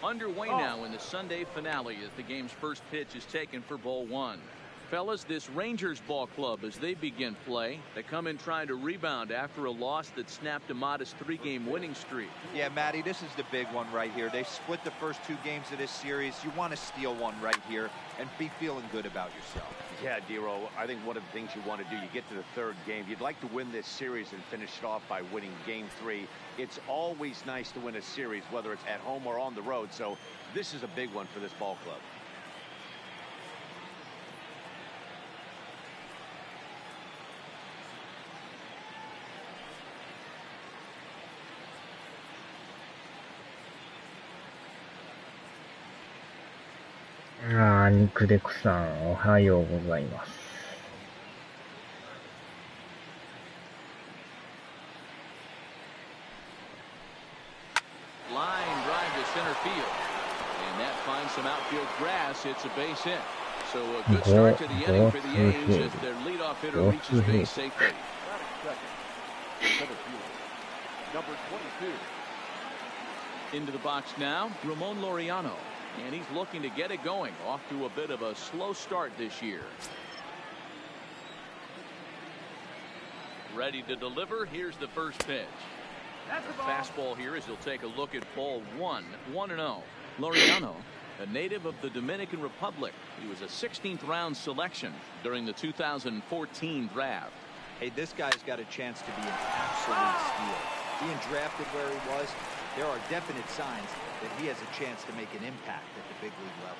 Underway now in the Sunday finale as the game's first pitch is taken for ball one. Fellas, this Rangers ball club, as they begin play, they come in trying to rebound after a loss that snapped a modest 3-game winning streak. Yeah, Matty, this is the big one right here. They split the first 2 games of this series. You want to steal one right here and be feeling good about yourself. Yeah, Dero, I think one of the things you want to do, you get to the 3rd game, you'd like to win this series and finish it off by winning game 3. It's always nice to win a series, whether it's at home or on the road, so this is a big one for this ball club. Ah, 肉デクさん、おはようございます。Line drive to center field, and that finds some outfield grass. It's a base hit. So a good start to the inning for the A's as their leadoff hitter reaches base safely. Number 22. Into the box now, Ramon Laureano. And he's looking to get it going. Off to a bit of a slow start this year. Ready to deliver. Here's the first pitch. A fastball here as he'll take a look at ball 1. 1-0. Laureano, a native of the Dominican Republic. He was a 16th round selection during the 2014 draft. Hey, this guy's got a chance to be an absolute steal. Being drafted where he was, there are definite signs that he has a chance to make an impact at the big league level.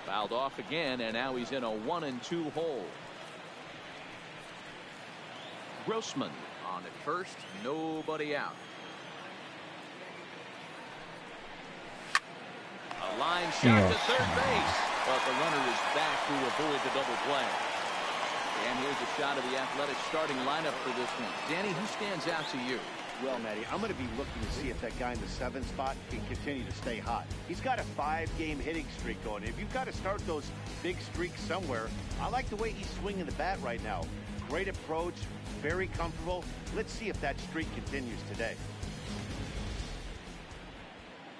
Fouled off again, and now he's in a 1-2 hole. Grossman on at first, nobody out. A line shot to third base, but the runner is back to avoid the double play. And here's a shot of the Athletics starting lineup for this one. Danny, who stands out to you? Well, Matty, I'm going to be looking to see if that guy in the 7th spot can continue to stay hot. He's got a 5-game hitting streak going. If you've got to start those big streaks somewhere, I like the way he's swinging the bat right now. Great approach, very comfortable. Let's see if that streak continues today.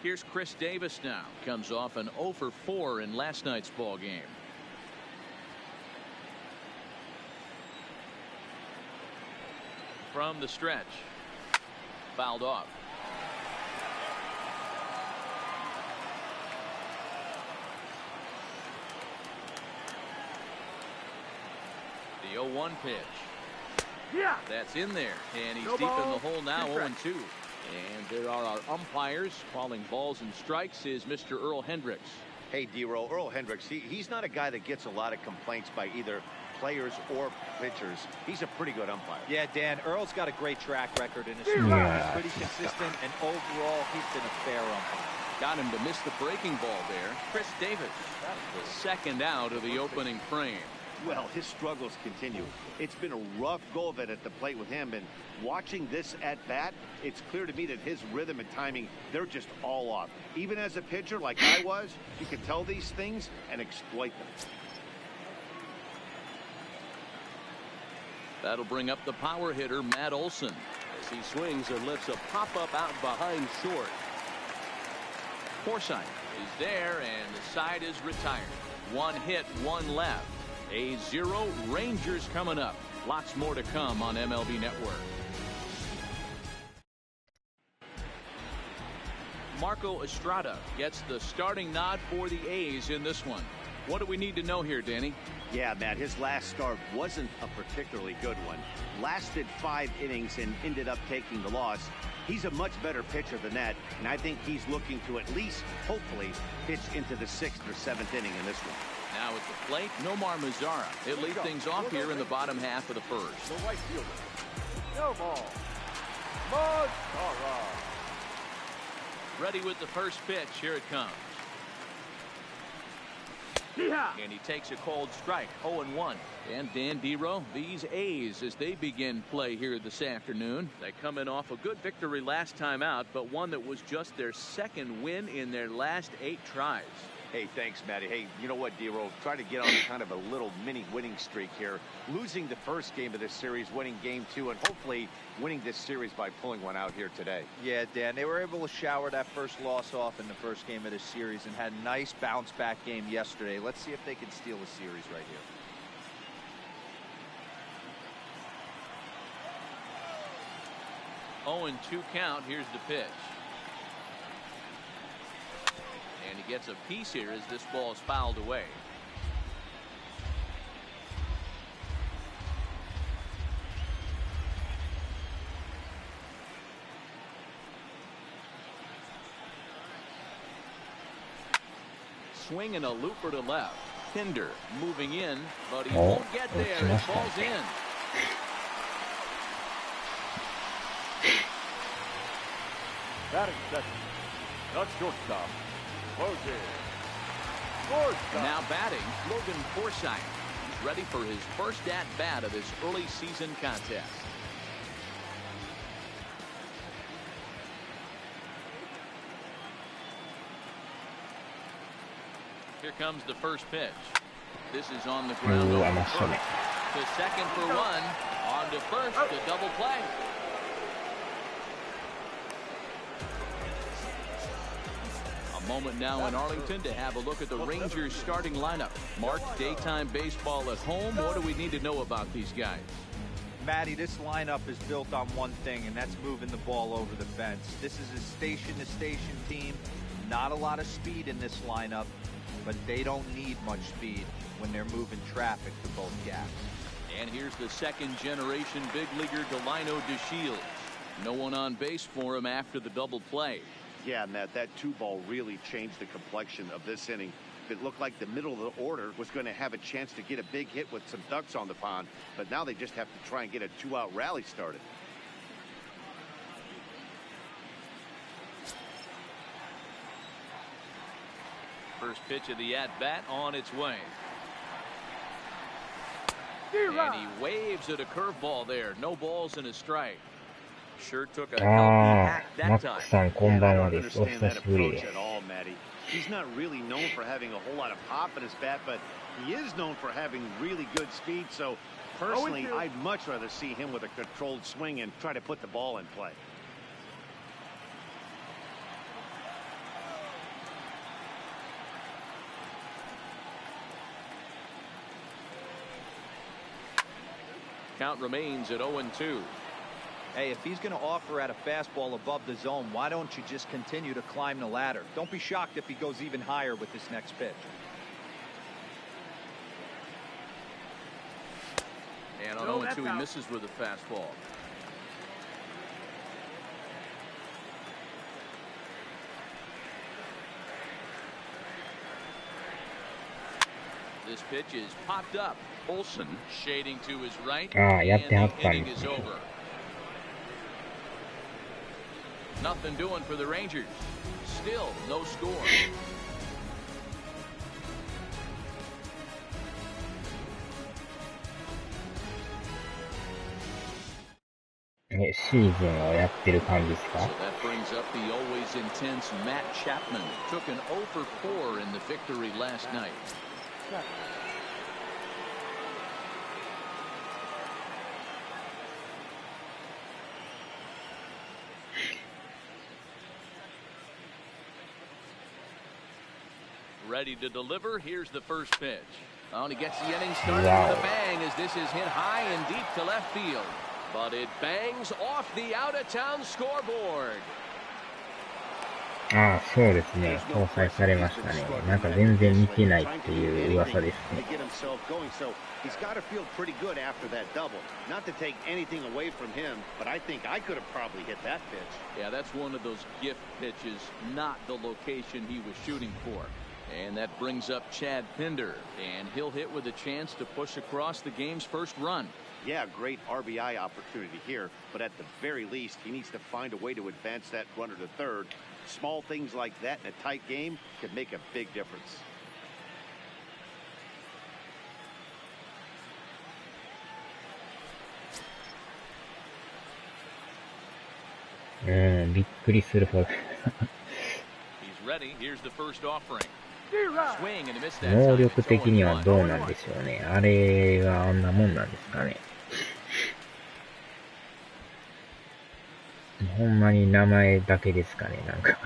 Here's Chris Davis now. Comes off an 0 for 4 in last night's ball game. From the stretch. Fouled off. The 0-1 pitch. Yeah. That's in there. And he's deep in the hole now, 0-2. And there are our umpires calling balls and strikes is Mr. Earl Hendricks. Hey, D-Roll, Earl Hendricks, he's not a guy that gets a lot of complaints by either players or pitchers. He's a pretty good umpire. Yeah, Dan, Earl's got a great track record in his career. He's pretty consistent, and overall, he's been a fair umpire. Got him to miss the breaking ball there. Chris Davis, the second out of the opening frame. Well, his struggles continue. It's been a rough go of it at the plate with him, and watching this at bat, it's clear to me that his rhythm and timing, they're just all off. Even as a pitcher like I was, you can tell these things and exploit them. That'll bring up the power hitter, Matt Olson, as he swings and lifts a pop-up out behind short. Forsythe is there, and the side is retired. 1 hit, 1 left. A 0, Rangers coming up. Lots more to come on MLB Network. Marco Estrada gets the starting nod for the A's in this one. What do we need to know here, Danny? Yeah, Matt, his last start wasn't a particularly good one. Lasted 5 innings and ended up taking the loss. He's a much better pitcher than that, and I think he's looking to at least, hopefully, pitch into the 6th or 7th inning in this one. Now at the plate, Nomar Mazara. He'll lead things off here in the bottom half of the first. The right fielder. No ball. Mazara. Ready with the first pitch. Here it comes. And he takes a cold strike, 0-1. And Dan Dero, these A's, as they begin play here this afternoon, they come in off a good victory last time out, but one that was just their 2nd win in their last 8 tries. Hey, thanks, Matty. Hey, you know what, D-Roll? Try to get on kind of a little mini winning streak here. Losing the first game of this series, winning game 2, and hopefully winning this series by pulling one out here today. Yeah, Dan, they were able to shower that first loss off in the first game of this series and had a nice bounce-back game yesterday. Let's see if they can steal the series right here. 0-2 count. Here's the pitch. And he gets a piece here as this ball is fouled away. Swing and a looper to left. Pinder moving in, but he won't get there. It falls in. Batting second. Not shortstop. Now batting, Logan Forsythe. He's ready for his first at-bat of this early season contest. Here comes the first pitch. This is on the ground over first. To second for one. On to first to double play. Moment now in Arlington to have a look at the Rangers starting lineup. Mark, daytime baseball at home. What do we need to know about these guys? Matty, this lineup is built on one thing, and that's moving the ball over the fence. This is a station-to-station team. Not a lot of speed in this lineup, but they don't need much speed when they're moving traffic to both gaps. And here's the second-generation big leaguer Delino DeShields. No one on base for him after the double play. Yeah, Matt, that 2-ball really changed the complexion of this inning. It looked like the middle of the order was going to have a chance to get a big hit with some ducks on the pond, but now they just have to try and get a 2-out rally started. First pitch of the at-bat on its way. And he waves at a curveball there. No balls and a strike. Sure took a healthy hack that time. I don't understand that approach at all, Matty. He's not really known for having a whole lot of pop in his bat, but he is known for having really good speed. So personally, I'd much rather see him with a controlled swing and try to put the ball in play. Count remains at 0-2. Hey, if he's going to offer at a fastball above the zone, why don't you just continue to climb the ladder? Don't be shocked if he goes even higher with this next pitch. And on 0-2, he misses with a fastball. This pitch is popped up. Olsen shading to his right. And the inning is over. Nothing doing for the Rangers. Still no score. シーズンをやってる感じですか？ So that brings up the always intense Matt Chapman. Took an 0 for 4 in the victory last night. Ready to deliver. Here's the first pitch. Oh, and he gets the inning started with a bang as this is hit high and deep to left field. But it bangs off the out-of-town scoreboard. ああ、そうですね。搭載されましたね。なんか全然見てないっていう噂ですね。He's got to feel pretty good after that double. Not to take anything away from him, but I think I could have probably hit that pitch. Yeah, that's one of those gift pitches, not the location he was shooting for. And that brings up Chad Pinder, and he'll hit with a chance to push across the game's first run. Yeah, great RBI opportunity here, but at the very least, he needs to find a way to advance that runner to third. Small things like that in a tight game could make a big difference. びっくりするほど。He's ready. Here's the first offering. Swing and a miss that 能 time. 力 It's 的には 0-1. どうなんでしょうね。あれがあんなもんなんですかね。ほんまに名前だけですかね、なんか。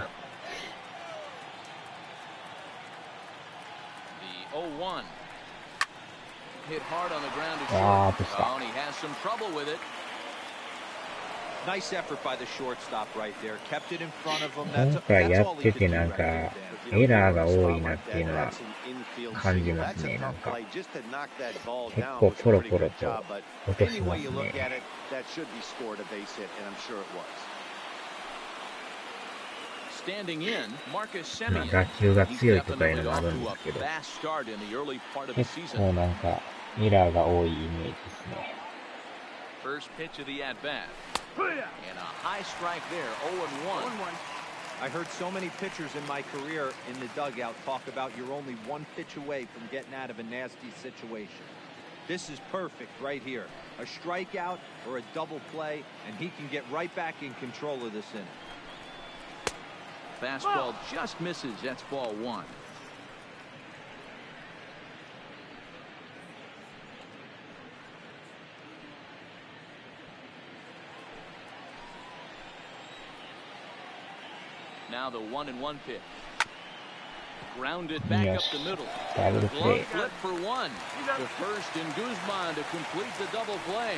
The 0-1. Hit hard on the ground to あー、 short. とした。 Oh, and he has some trouble with it. Nice effort by the shortstop right there. Kept it in front of him. 今回やっててなんか、エラーが多いなっていうのは感じますね、なんか。結構ポロポロと落としますね。Standing in, Marcus まあ Semien. 打球が He's 強いとかいう definitely のもあ off るん to で a すけど、 fast start in the early part of the 結 season. 構なんかエラーが多いイメージですね。First pitch of the at-bat. And a high strike there, 0-1. I heard so many pitchers in my career in the dugout talk about you're only one pitch away from getting out of a nasty situation. This is perfect right here. A strikeout or a double play, and he can get right back in control of this inning. Fastball just misses. That's ball one. Now the 1-1 pitch. Grounded back up the middle. Double Glove play. flip for one. The first in Guzman to complete the double play.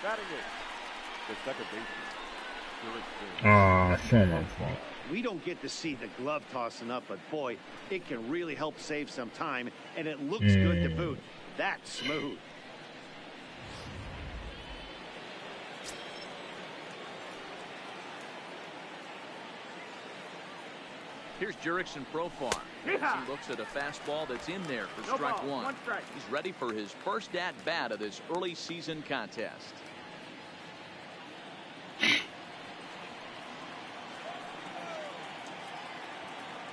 Batting it. The second baseman. ああ、そうなんですね。We don't get to see the glove tossing up, but boy, it can really help save some time, and it looks good to boot. That's smooth. Here's Jurickson Profar. He looks at a fastball that's in there for strike one. He's ready for his first at-bat of this early season contest.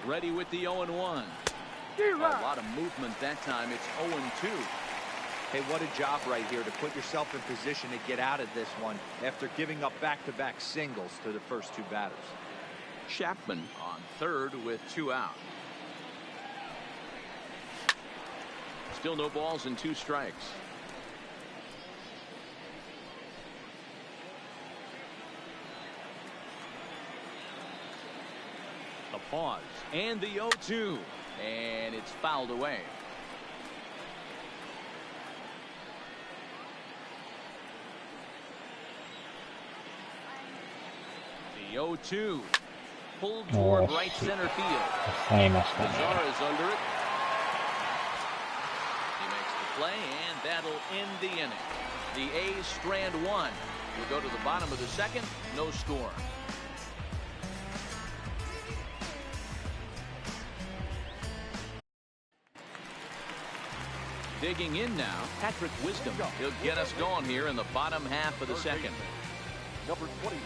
Ready with the 0-1. A lot of movement that time. It's 0-2. Hey, what a job right here to put yourself in position to get out of this one after giving up back-to-back singles to the first two batters. Chapman on third with two out. Still no balls and two strikes. The pause and the 0-2, and it's fouled away. The 0-2. Pulled toward right center field. 抑えましたね。 Mazara's under it. He makes the play, and that'll end the inning. The A's strand one. We go to the bottom of the second. No score. Digging in now, Patrick Wisdom. He'll get us going here in the bottom half of the second. Number 21.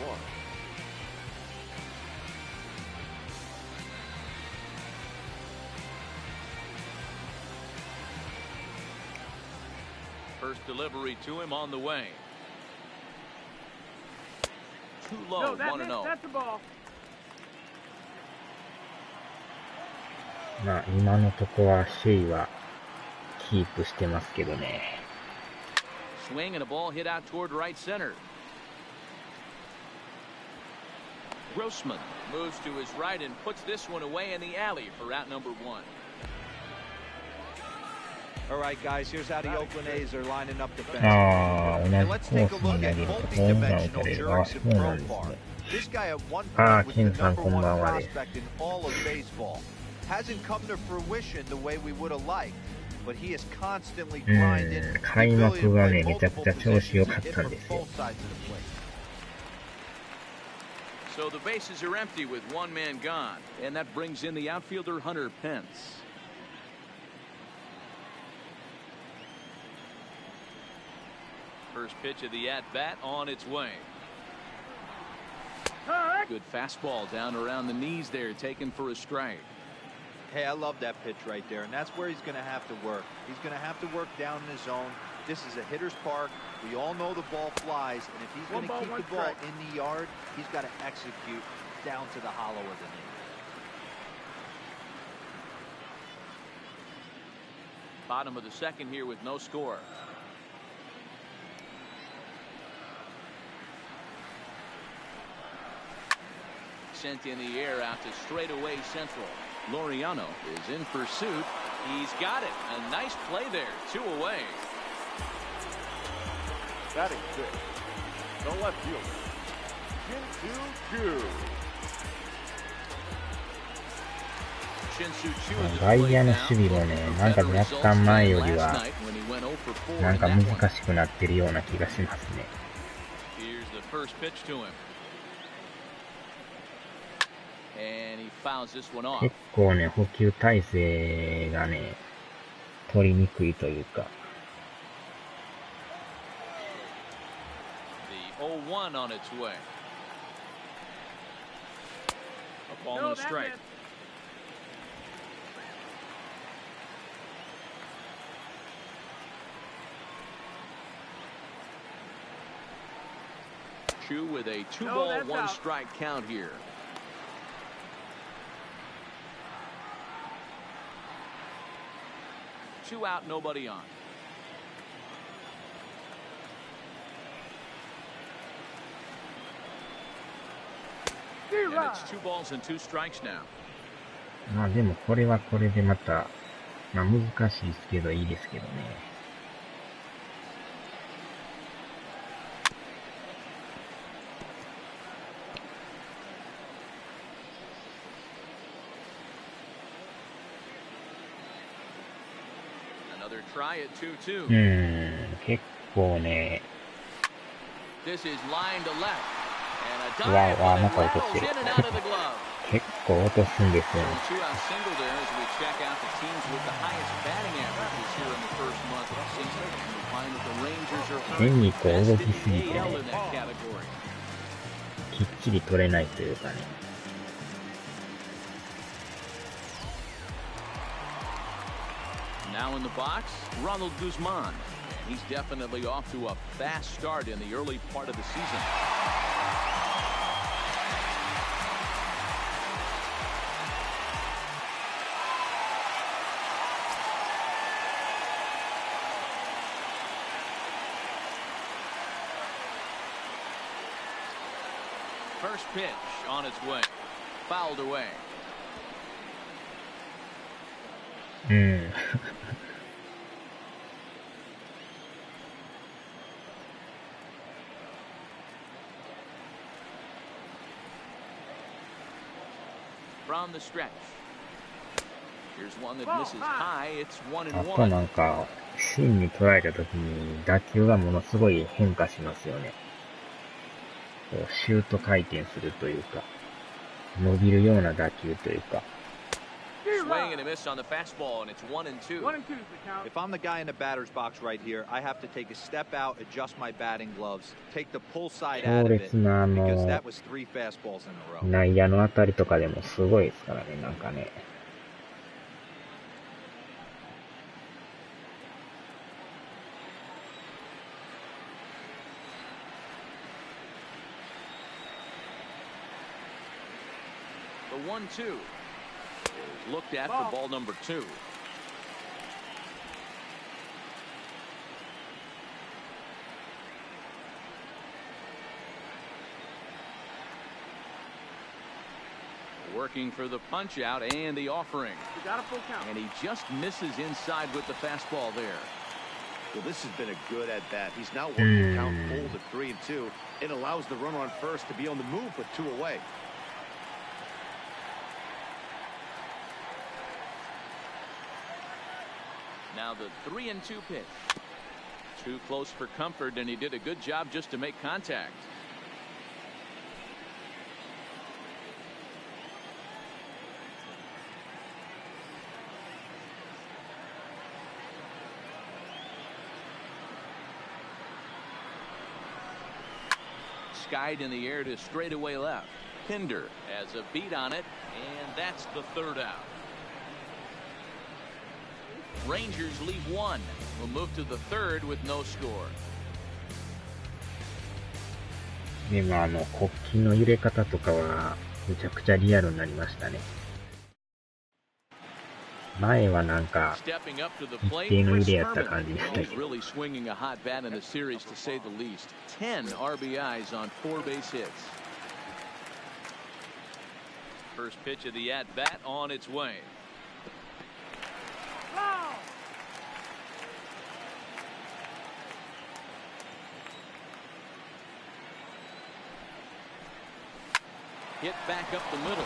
First delivery to him on the way. Too low, 1-0. That's the ball. まあ今のとこは首位はキープしてますけどね。 Swing and a ball hit out toward right center. Grossman moves to his right and puts this one away in the alley for out number one. All right, guys, here's how the Oakland A's are lining up the bench. ああ、同じ And コ let's ー take a スに look 投げ at るとホームラン打たれる。あ、そうなんですね。 This guy at one Ah, point was the King San, number one こんばんはです。 prospect in all of baseball. Hasn't come to fruition the way we would have liked, but he is constantly grinding. 開幕がね、めちゃくちゃ調子良かったんですよ。 So the bases are empty with one man gone, and that brings in the outfielder Hunter Pence. First pitch of the at-bat on its way. Good fastball down around the knees there, taken for a strike. Hey, I love that pitch right there, and that's where he's going to have to work. He's going to have to work down in his zone. This is a hitter's park. We all know the ball flies, and if he's going to keep the ball in the yard, he's got to execute down to the hollow of the knee. Bottom of the second here with no score. Sent in the air out to straightaway central. Laureano is in pursuit. He's got it. A nice play there. 2 away. Batting six. No left fielder. Shin-Soo Choo. 外野の守備もね、なんか若干前よりは、なんか難しくなってるような気がしますね。結構ね、捕球体勢がね、取りにくいというか。The 0-1 on its way. A ball no strike. Choo with a 2-ball, 1-strike count here. Two out, nobody on. And it's 2 balls and 2 strikes now. まあでもこれはこれでまた、まあ難しいですけどいいですけどね。結構ね。わあ、また落としてる。結構落とすんですよね。変にこう動きすぎてね、きっちり取れないというかね。Now in the box, Ronald Guzman. He's definitely off to a fast start in the early part of the season. First pitch on its way. Fouled away. From the stretch. Here's one that misses high. It's 1-1. あとなんか芯に捉えた時に打球がものすごい変化しますよね。こうシュート回転するというか、伸びるような打球というか。Swing and a miss on the fastball, and it's 1-2. If I'm the guy in the batter's box right here, I have to take a step out, adjust my batting gloves, take the pull side out of it, because that was 3 fastballs in a row. 内野のあたりとかでもすごいですからね、なんかね。The 1-2. Looked at for ball number 2. Working for the punch out and the offering. And he just misses inside with the fastball there. Well, this has been a good at bat. He's now working the count full to 3-2. It allows the runner on first to be on the move with 2 away. Now the 3-2 pitch. Too close for comfort, and he did a good job just to make contact. Skied in the air to straightaway left. Pinder has a beat on it, and that's the 3rd out. Rangers leave 1. We'll move to the 3rd with no score. でも国旗の揺れ方とかはめちゃくちゃリアルになりましたね。前はなんか一定の入れやった感じでしたけど。Really swinging a hot bat in the series to say the least. 10 RBIs on 4 base hits. First pitch of the at-bat on its way. Hit back up the middle.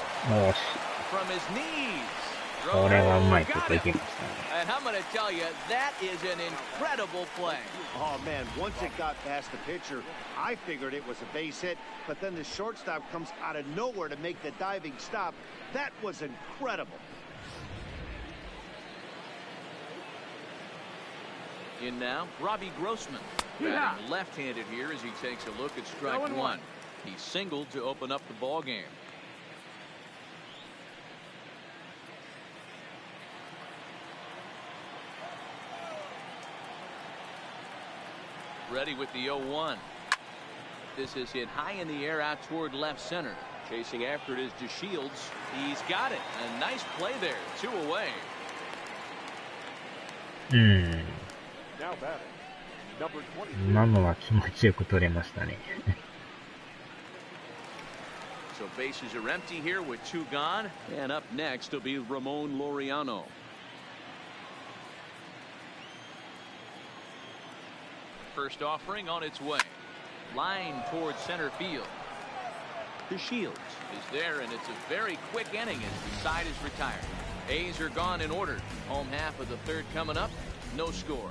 From his knees. これはうまいこといけましたね。And I'm going to tell you, that is an incredible play. Oh, man, once it got past the pitcher, I figured it was a base hit, but then the shortstop comes out of nowhere to make the diving stop. That was incredible. In now, Robbie Grossman. Batting left-handed here as he takes a look at strike one. He singled to open up the ball game. Ready with the 0-1. This is hit high in the air out toward left center. Chasing after it is DeShields. He's got it. A nice play there. 2 away. Now batting, number 22. 今のは気持ちよく取れましたね。So bases are empty here with 2 gone. And up next will be Ramon Laureano. First offering on its way. Line towards center field. DeShields is there, and it's a very quick inning as the side is retired. A's are gone in order. Home half of the third coming up. No score.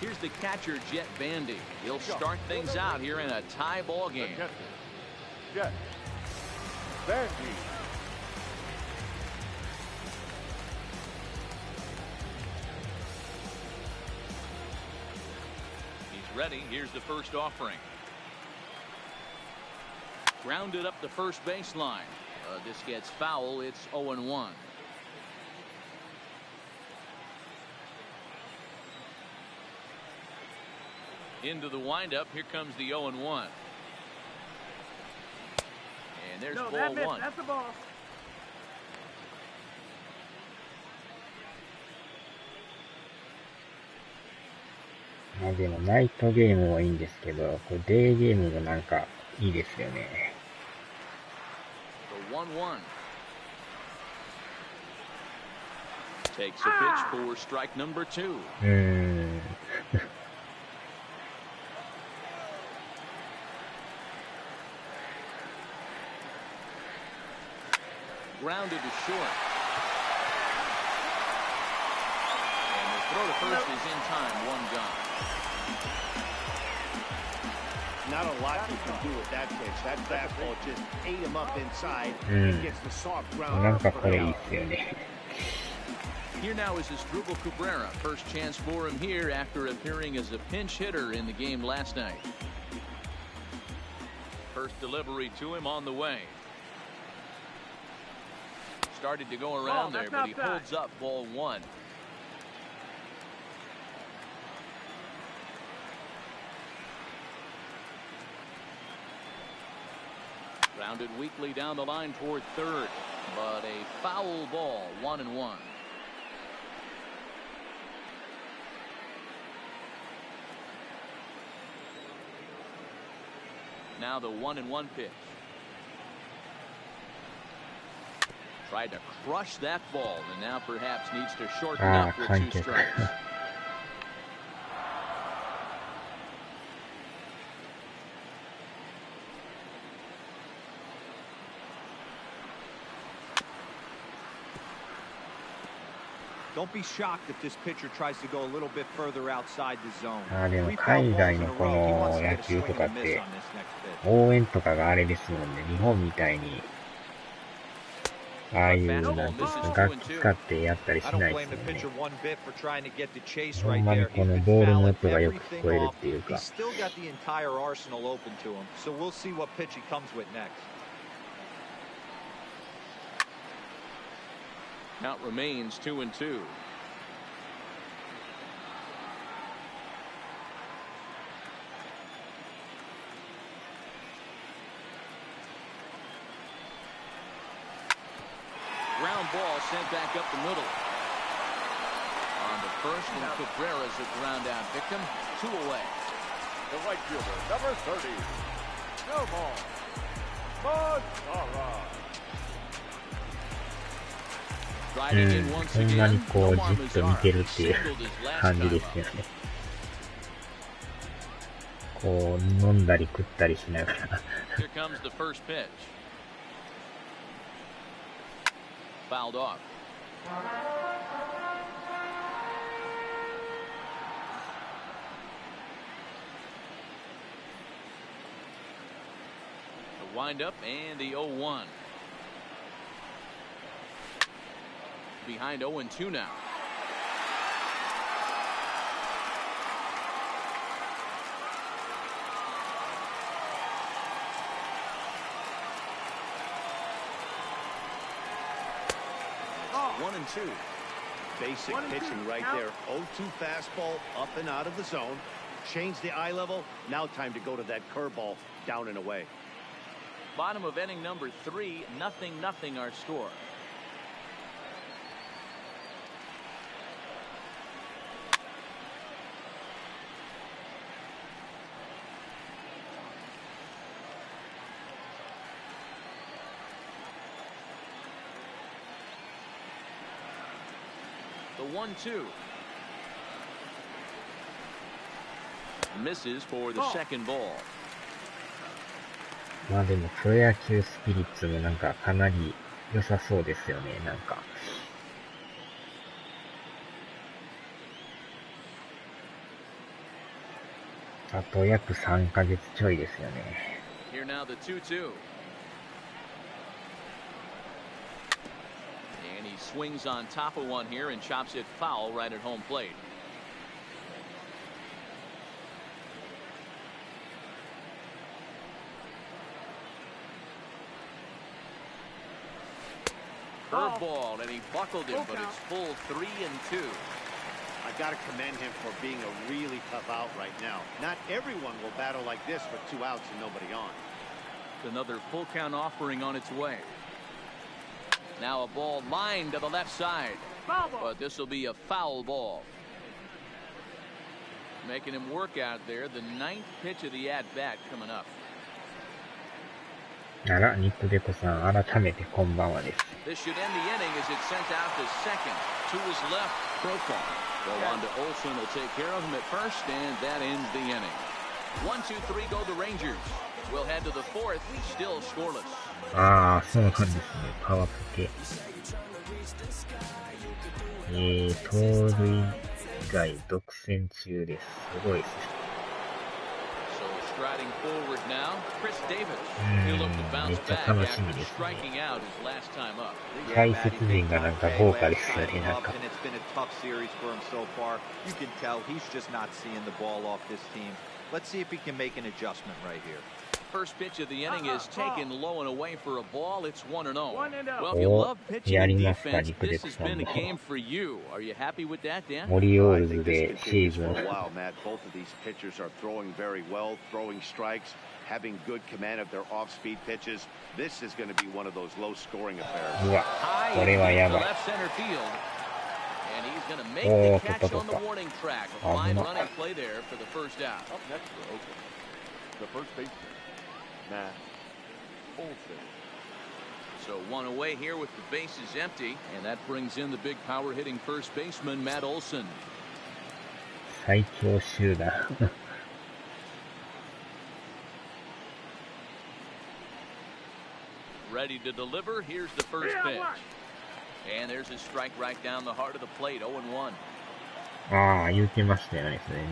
Here's the catcher, Jet Bandy. He'll start things out here in a tie ball game. Jet Bandy. Ready. Here's the first offering. Grounded up the first baseline. This gets foul. It's 0-1. Into the windup. Here comes the 0-1. And there's ball one. That's the ball. まあでもナイトゲームもいいんですけど、これデーゲームもなんかいいですよね。The 1-1. Takes a pitch for strike number 2. Grounded to short. And the throw to first is in time. 1 gone. Not a lot you can do with that pitch. That fastball just ate him up inside and gets the soft ground. なんかこれいいっすよね。Here now is Asdrubal Cabrera. First chance for him here after appearing as a pinch hitter in the game last night. First delivery to him on the way. Started to go around there, but he holds up ball 1. Grounded weakly down the line toward third, but a foul ball. 1-1. Now the 1-1 pitch. Tried to crush that ball, and now perhaps needs to shorten up with 2 strikes. Don't be shocked if this pitcher tries to go a little bit further outside the zone. でも海外のこの野球とかって応援とかがあれですもんね。日本みたいにああいうなんて楽器使ってやったりしないですよね。ほんまにこのボールの音がよく聞こえるっていうか。Count remains 2-2. sent back up the middle. On the first, and Cabrera's a ground out victim. 2 away. The right fielder, number 30. No more. Mazara. ほんまにこうじっと見てるっていう感じですよね。こう飲んだり食ったりしながら。Here comes the first pitch. Fouled off. The windup and the 0-1. Behind 0-2 now. Oh. 1-2. Basic pitching right there. 0-2 fastball up and out of the zone. Change the eye level. Now time to go to that curveball down and away. Bottom of inning number 3. 0-0 our score. The 1-2. Misses for the second ball. まあでもプロ野球スピリッツもなんかかなり良さそうですよね、なんか。あと約3ヶ月ちょいですよね。Here now the 2-2. And he swings on top of one here and chops it foul right at home plate. Curveball, and he buckled him, but it's full 3-2. I got to commend him for being a really tough out right now. Not everyone will battle like this with 2 outs and nobody on. Another full count offering on its way. Now a ball lined to the left side, but this will be a foul ball. Making him work out there. The 9th pitch of the at-bat coming up. あら、ニックデコさん、改めてこんばんはです。This should end the inning as it's sent out to second. To his left, Procon. Go on to Olsen, will take care of him at first, and that ends the inning. 1-2-3 go the Rangers. We'll head to the 4th, still scoreless. ああ、そうなんですね。パワープ系。盗塁以外独占中です。すごいですね。Striding forward now, Chris Davis. He'll look to bounce back after striking out his last time up. 解説陣がなんか豪華ですよね、なんか。 And it's been a tough series for him so far. You can tell he's just not seeing the ball off this team. Let's see if he can make an adjustment right here. First pitch of the inning is taken low and away for a ball. It's 1-0. Well, if you love pitching and defense, this has been a game for you. Are you happy with that, Dan? オリオールズでシーズン。 Wow, Matt, both of these pitchers are throwing very well, throwing strikes, having good command of their off-speed pitches. This is going to be one of those low-scoring affairs. うわ、これはやばい。 And he's going to make the catch on the warning track. A fine running play there for the first out. Up next for Oakland, the first baseman, Matt Olsen. So 1 away here with the bases empty, and that brings in the big power hitting first baseman, Matt Olsen. 最強集団。Ready to deliver. Here's the first pitch. And there's a strike right down the heart of the plate, 0-1. ああ、言ってましたよね、それね。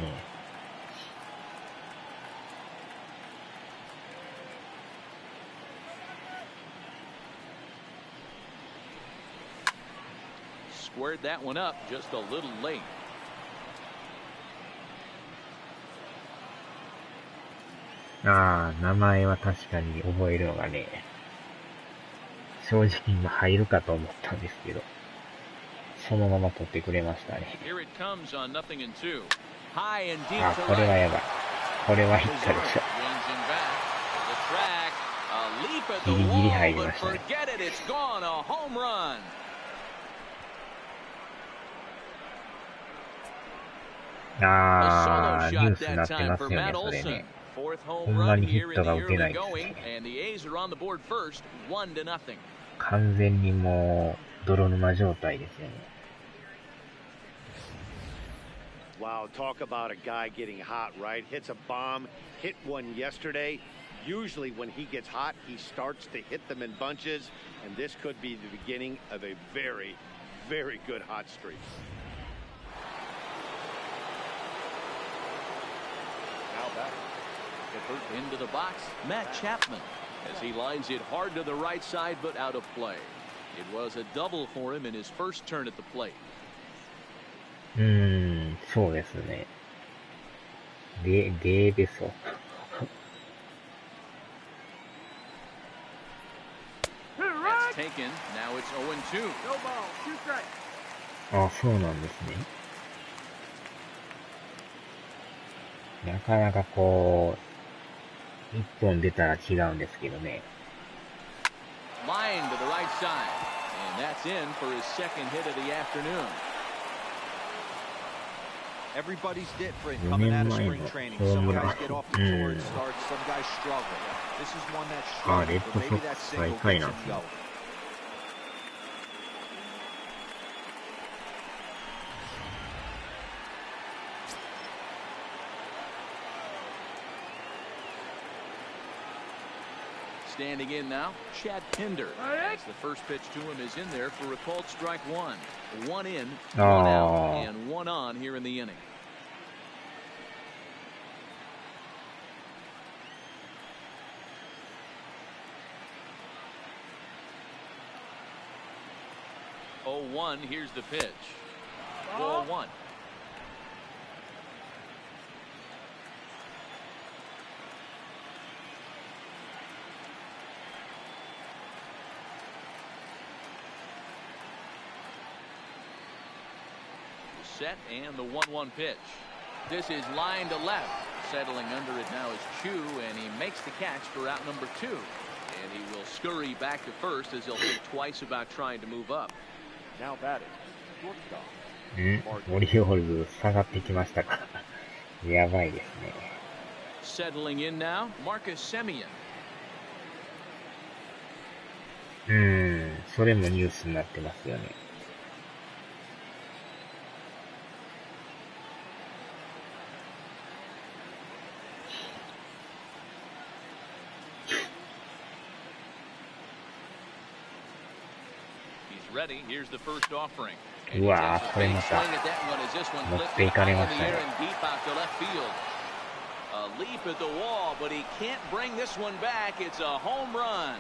Squared that one up just a little late. ああ、名前は確かに覚えるのがね、正直今入るかと思ったんですけど、そのまま取ってくれましたね。Here it comes on 0-2. High and deep あ、これはやばい。これはヒットでしょ。ギリギリ入りましたね。あ A ー、 solo ニュー shot スにな that ってま time す for よね、 Matt それ Olson. ね。 Fourth ほ home んま run にヒ here ッ in ト the が打て early ないです going, ね。 and the A's are on the board first, 1-0. 完全にもう、泥沼状態ですよね。Wow, talk about a guy getting hot, right? Hits a bomb, hit one yesterday. Usually when he gets hot, he starts to hit them in bunches, and this could be the beginning of a very, very good hot streak. Now back. Into the box, Matt Chapman, as he lines it hard to the right side, but out of play. It was a double for him in his first turn at the plate. そうですね。でべそ。That's taken. Now it's 0-2. No ball. 2 strikes. あ、そうなんですね。なかなかこう、一本出たら違うんですけどね。Line to the right side, and that's in for his second hit of the afternoon. Everybody's different coming out of spring training. Some guys get off to torrid starts, some guys struggle. This is one that struggled, but maybe that single gets him going. Standing in now, Chad Pinder. As the first pitch to him is in there for a called strike one. One in, one out, and one on here in the inning. Oh, 1, here's the pitch. Ball 1. Set and the 1-1 pitch. This is line to left. Settling under it now is Chu, and he makes the catch for out number 2. And he will scurry back to first as he'll think twice about trying to move up. Now batting. Shortstop. オリオールズ下がってきましたか。やばいですね。Settling in now, Marcus Semien. それもニュースになってますよね。Ready. Here's the first offering. うわー、これまた持っていかれましたね。A leap at the wall, but he can't bring this one back. It's a home run.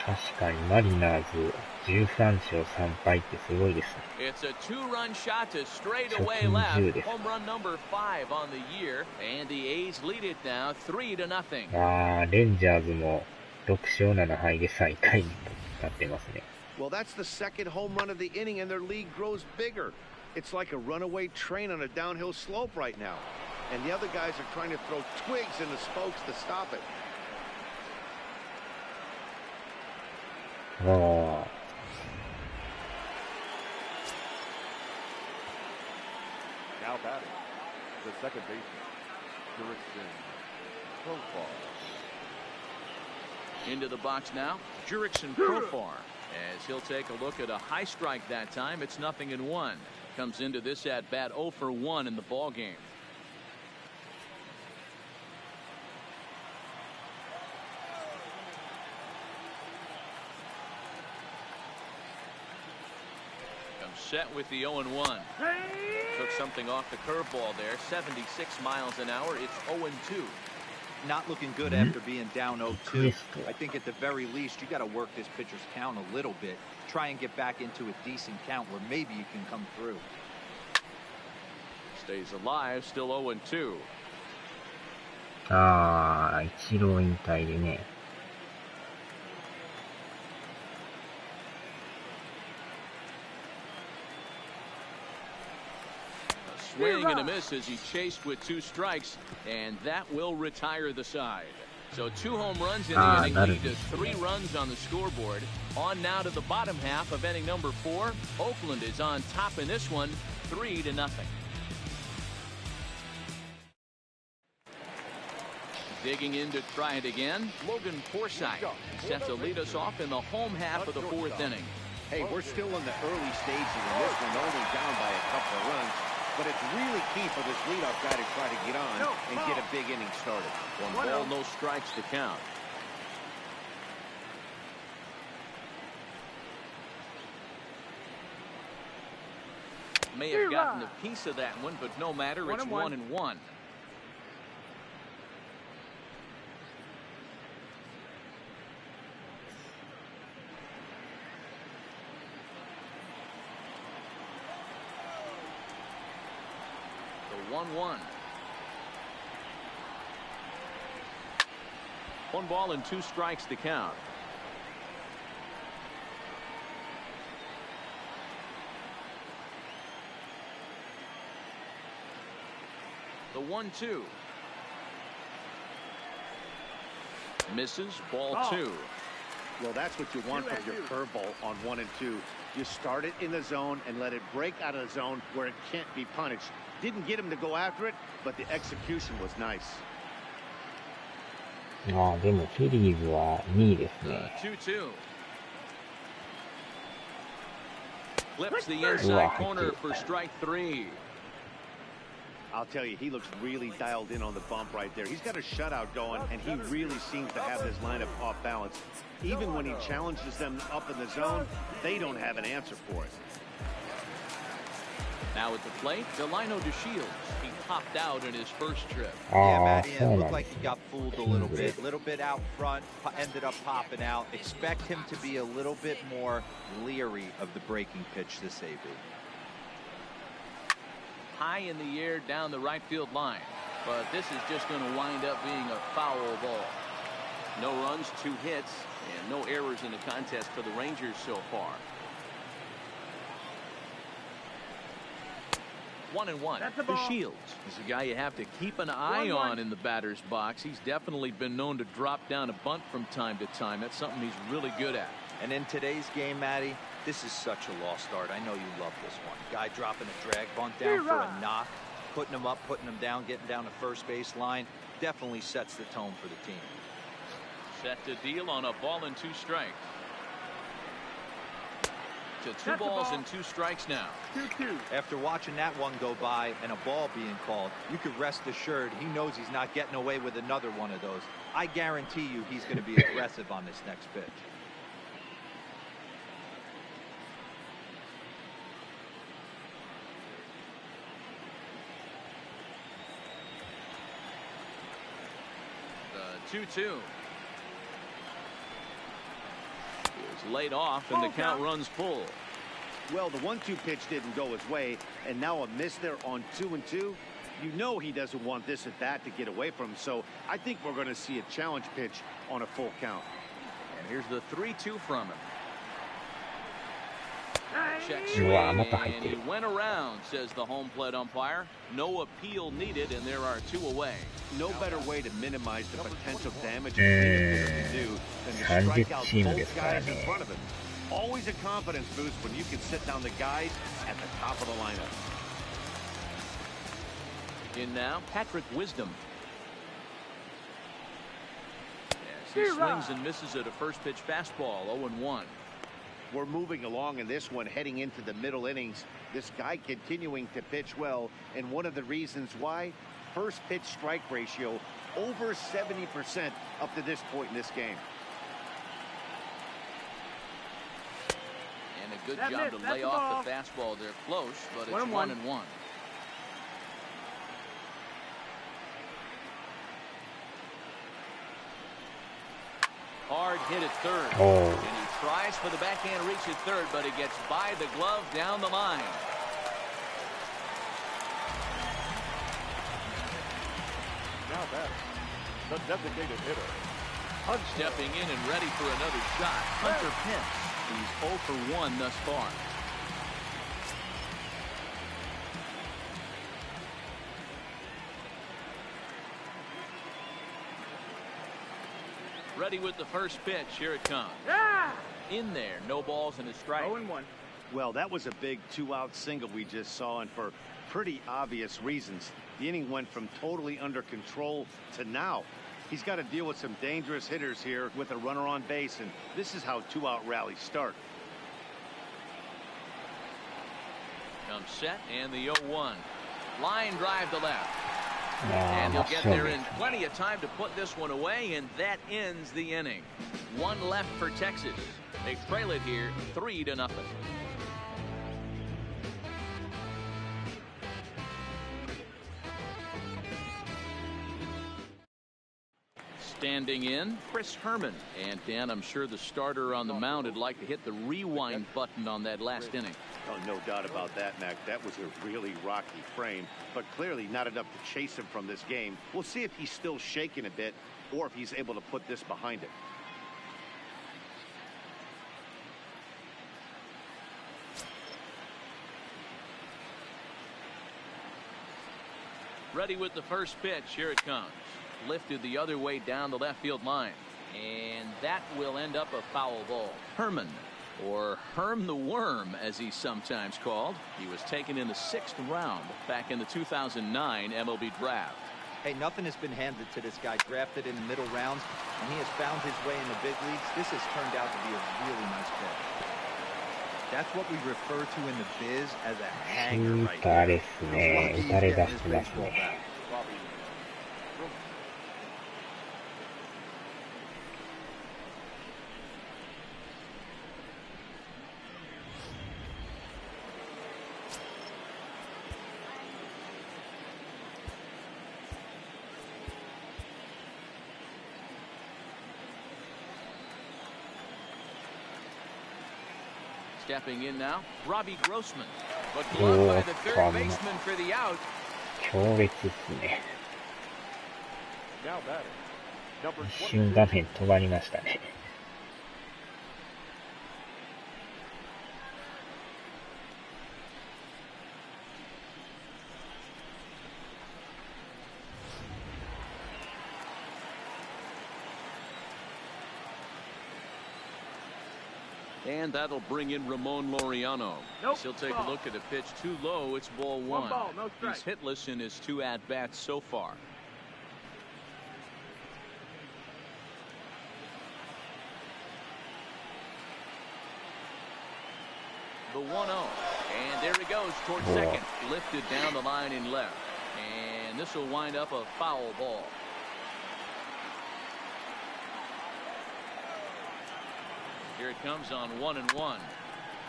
確かにマリナーズ13勝3敗ってすごいですね。It's a two-run shot to straightaway left. Home run number 5 on the year, and the A's lead it now 3-0. あー、レンジャーズも6勝7敗で最下位になってますね。Well, that's the second home run of the inning, and their lead grows bigger. It's like a runaway train on a downhill slope right now. And the other guys are trying to throw twigs in the spokes to stop it. Oh. Now batting. The second baseman. Jurickson Profar. Into the box now, Jurickson Profar. As he'll take a look at a high strike that time, it's 0-1. Comes into this at bat 0 for 1 in the ball game. Comes set with the 0-1. Took something off the curveball there. 76 miles an hour. It's 0-2. Not looking good after being down 0-2. I think at the very least, you got to work this pitcher's count a little bit. Try and get back into a decent count where maybe you can come through. Stays alive, still 0-2. あー、イチロー引退でね。Swing and a miss as he chased with 2 strikes, and that will retire the side. So 2 home runs in the inning lead to 3 runs on the scoreboard. On now to the bottom half of inning number 4. Oakland is on top in this one, 3-0. Digging in to try it again, Logan Forsythe set to lead us off in the home half of the fourth inning. Hey, we're still in the early stages of this one, only down by a couple of runs. But it's really key for this leadoff guy to try to get on and get a big inning started. One ball, no strikes to count. May have gotten a piece of that one, but no matter. It's 1-1. The 1-1. One ball and two strikes to count. The 1-2. Misses. Ball two. Well, that's what you want from your curveball on 1 and 2. You start it in the zone and let it break out of the zone where it can't be punished. Didn't get him to go after it, but the execution was nice. ああ、でもフィリーズは2位ですね。2-2. Flips the inside corner for strike three. I'll tell you, he looks really dialed in on the bump right there. He's got a shutout going, and he really seems to have this lineup off balance. Even when he challenges them up in the zone, they don't have an answer for it. Now at the plate, Delino DeShields. He popped out in his first trip. Yeah, Matty, it looked like he got fooled a little bit out front, ended up popping out. Expect him to be a little bit more leery of the breaking pitch this AB. High in the air down the right field line, but this is just going to wind up being a foul ball. No runs, 2 hits, and no errors in the contest for the Rangers so far. 1-1. DeShields is a guy you have to keep an eye on in the batter's box. He's definitely been known to drop down a bunt from time to time. That's something he's really good at. And in today's game, Matty, this is such a lost start. I know you love this one. Guy dropping a drag bunt down for a knock, putting him up, putting him down, getting down the first base line. Definitely sets the tone for the team. Set to deal on a ball and 2 strikes. To 2 balls and 2 strikes now. 2-2. After watching that one go by and a ball being called, you could rest assured he knows he's not getting away with another one of those. I guarantee you he's going to be aggressive on this next pitch. The 2-2. Is laid off and the count runs full. Well, the 1-2 pitch didn't go his way, and now a miss there on 2 and 2. You know he doesn't want this at bat to get away from him, so I think we're going to see a challenge pitch on a full count. And here's the 3-2 from him. Check swing, and he went around, says the home plate umpire. No appeal needed, and there are 2 away. No better way to minimize the potential damage can do than to strike out both guys in front of him. Always a confidence boost when you can sit down the guys at the top of the lineup. In now, Patrick Wisdom. As he swings and misses at a first pitch fastball, 0-1. We're moving along in this one, heading into the middle innings. This guy continuing to pitch well, and one of the reasons why, first pitch strike ratio over 70% up to this point in this game. And a good job to lay off the fastball. They're close, but it's 1-1. Hard hit at third. And he tries for the backhand reach at third, but he gets by the glove down the line. Now back, the designated hitter. Stepping in and ready for another shot, Hunter Pence. He's 0 for 1 thus far. Ready with the first pitch. Here it comes. In there, no balls and a strike. 0-1. Well, that was a big 2-out single we just saw, and for pretty obvious reasons. The inning went from totally under control to now He's got to deal with some dangerous hitters here with a runner on base, and this is how two-out rallies start. Comes set, and the 0-1. Line drive to left. And he'll get there in plenty of time to put this one away, and that ends the inning. One left for Texas. They trail it here 3-0. Standing in, Chris Herman. And Dan, I'm sure the starter on the mound would like to hit the rewind button on that last inning. Oh, no doubt about that, Mac. That was a really rocky frame, but clearly not enough to chase him from this game. We'll see if he's still shaking a bit or if he's able to put this behind him. Ready with the first pitch. Here it comes. Lifted the other way down the left field line. And that will end up a foul ball. Herman, or Herm the Worm, as he's sometimes called. He was taken in the 6th round back in the 2009 MLB draft. Hey, nothing has been handed to this guy. Drafted in the middle rounds, and he has found his way in the big leagues. This has turned out to be a really nice pick. That's what we refer to in the biz as a hanger right here. He's lucky he's getting his baseball back. Stepping in now, Robbie Grossman. But gloved by the third baseman for the out. Now batting, number 一瞬画面止まりましたね。And that'll bring in Ramon Laureano. He'll take a look at a pitch too low. It's ball one. He's hitless in his 2 at-bats so far. The 1-0. And there he goes towards second. Lifted down the line in left. And this will wind up a foul ball. Here it comes on 1-1.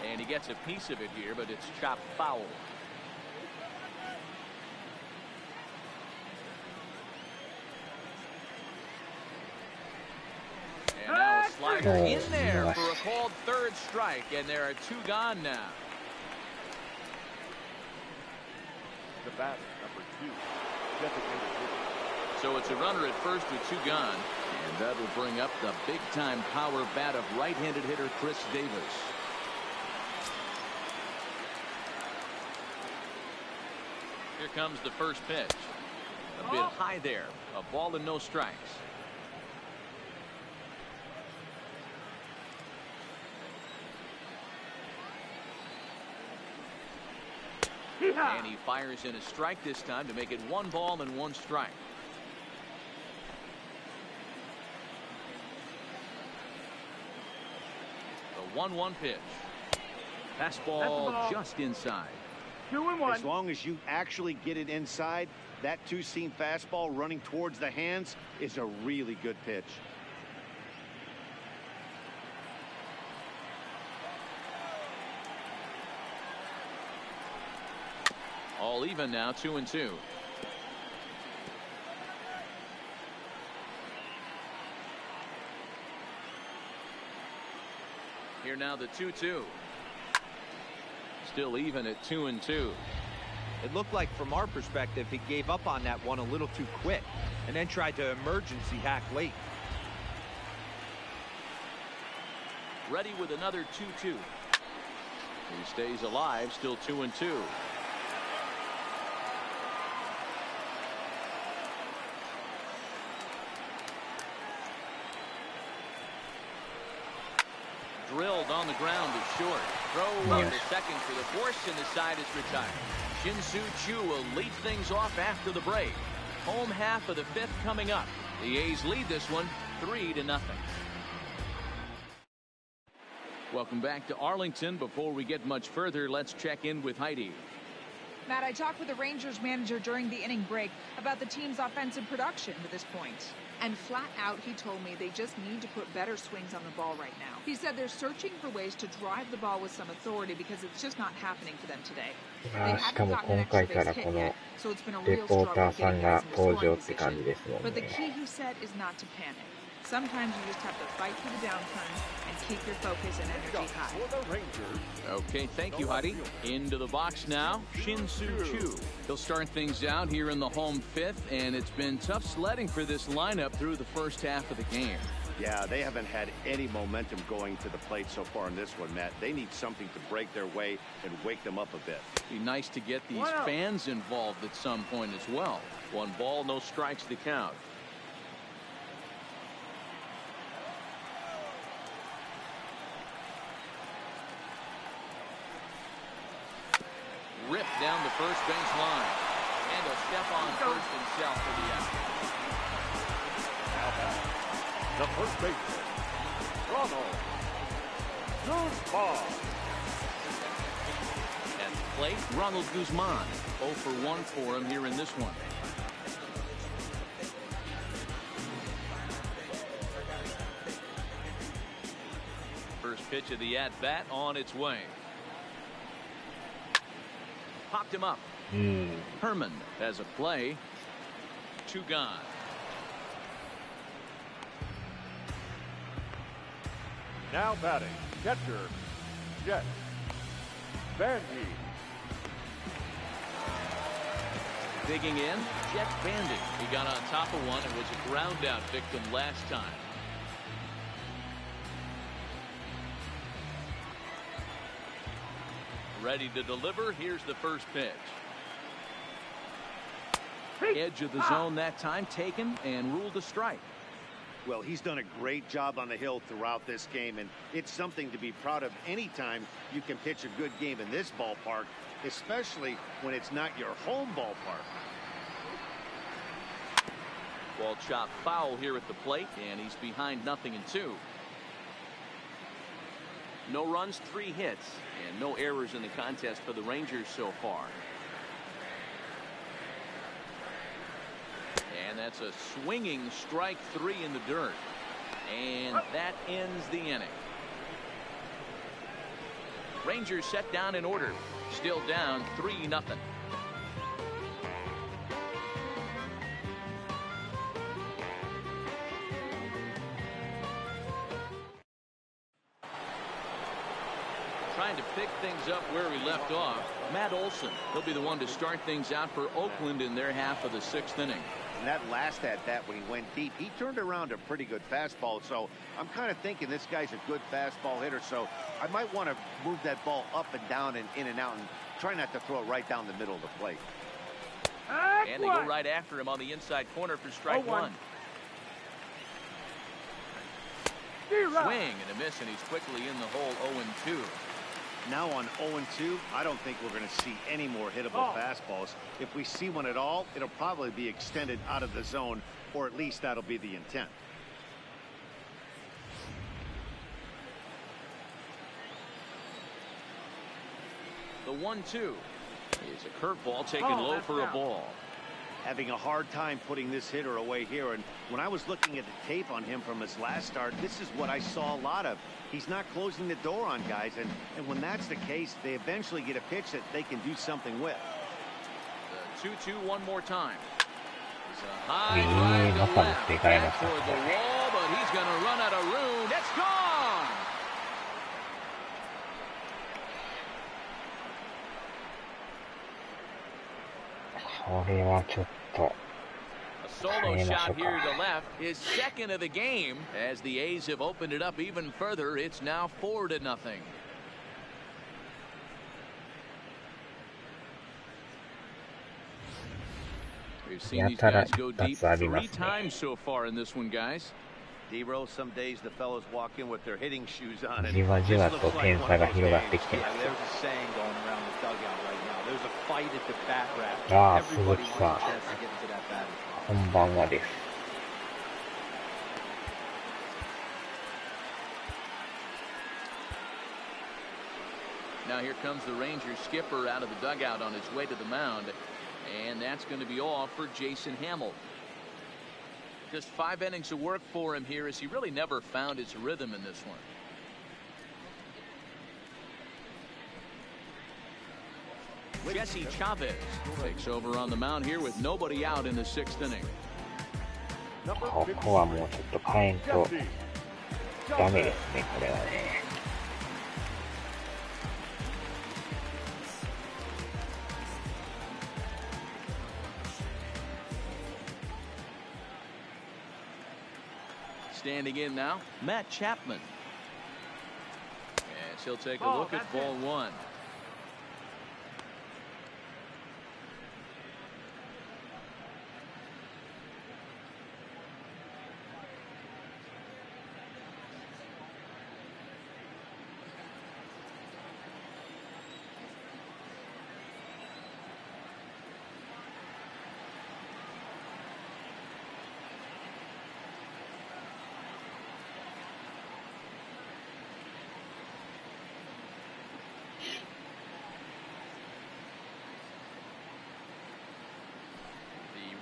And he gets a piece of it here, but it's chopped foul. And now a slider in there for a called third strike, and there are 2 gone now. the batter, number 2, designated hitter. So it's a runner at first with 2 gone. And that will bring up the big-time power bat of right-handed hitter Chris Davis. Here comes the first pitch. A bit high there. A ball and no strikes. And he fires in a strike this time to make it 1 ball and 1 strike. The 1-1 pitch. Fastball just inside. 2-1. As long as you actually get it inside, that 2-seam fastball running towards the hands is a really good pitch. All even now, 2-2. Here now the 2-2. Still even at 2-2. It looked like from our perspective he gave up on that one a little too quick and then tried to emergency hack late. Ready with another 2-2. He stays alive, still 2-2. Drilled on the ground is short. Throw on the second for the force, and the side is retired. Shin-Soo Choo will lead things off after the break. home half of the fifth coming up. The A's lead this one 3-0. Welcome back to Arlington. Before we get much further, let's check in with Heidi. Matt, I talked with the Rangers manager during the inning break about the team's offensive production to this point. And flat out, he told me they just need to put better swings on the ball right now. He said they're searching for ways to drive the ball with some authority because it's just not happening for them today. They haven't gotten an extra base hit yet, so it's been a real struggle getting guys in the scoring position. But the key, he said, is not to panic. Sometimes you just have to fight through the downturns and keep your focus and energy high. Okay, thank you, Heidi. Into the box now, Shin-Soo Choo. He'll start things out here in the home fifth, and it's been tough sledding for this lineup through the first half of the game. Yeah, they haven't had any momentum going to the plate so far in this one, Matt. They need something to break their way and wake them up a bit. Be nice to get these fans involved at some point as well. 1 ball, no strikes to count. Ripped down the first base line. And he'll step on first himself for the out. Now back, the first baseman, Ronald Guzman. At the plate, Ronald Guzman. 0 for 1 for him here in this one. First pitch of the at-bat on its way. Popped him up. Herman has a play. 2 gone. Now batting, catcher, Jet Bandy. Digging in, Jet Bandy. He got on top of one and was a ground out victim last time. Ready to deliver. Here's the first pitch. Edge of the zone that time taken and ruled a strike. Well, he's done a great job on the hill throughout this game, and it's something to be proud of anytime you can pitch a good game in this ballpark, especially when it's not your home ballpark. Ball chopped foul here at the plate, and he's behind 0-2. No runs, 3 hits, and no errors in the contest for the Rangers so far. And that's a swinging strike 3 in the dirt. And that ends the inning. Rangers set down in order. Still down 3-0. Trying to pick things up where we left off. Matt Olson, he'll be the one to start things out for Oakland in their half of the 6th inning. And that last at-bat when he went deep, he turned around a pretty good fastball. So I'm kind of thinking this guy's a good fastball hitter. So I might want to move that ball up and down and in and out and try not to throw it right down the middle of the plate. And they go right after him on the inside corner for strike 1. Swing and a miss, and he's quickly in the hole 0-2. Now on 0-2, I don't think we're going to see any more hittable fastballs. If we see one at all, it'll probably be extended out of the zone, or at least that'll be the intent. The 1-2 is a curveball taken low for a ball. Having a hard time putting this hitter away here, and when I was looking at the tape on him from his last start, this is what I saw a lot of. He's not closing the door on guys, and when that's the case, they eventually get a pitch that they can do something with. The 2-2 one more time. It's a high drive to left, back toward the wall, but he's going to run out of room. It's gone. A solo shot here to left, his second of the game. As the A's have opened it up even further, it's now 4-0. We've seen these guys go deep 3 times so far in this one, guys. D-Row, some days the fellows walk in with their hitting shoes on. And じわじわと点差が広がってきてます。 There's a saying going around the dugout right now. There's a fight at the bat rack. Ah, Everybody wants a Suzuki-san. chance to get into that batting spot. こんばんはです。Now here comes the Rangers skipper out of the dugout on his way to the mound. And that's going to be all for Jason Hamill. Just 5 innings of work for him here, as he really never found his rhythm in this one. Jesse Chavez takes over on the mound here with nobody out in the 6th inning. ここはもうちょっと変えんとダメですね、これはね。Standing in now, Matt Chapman. As he'll take a look at ball 1.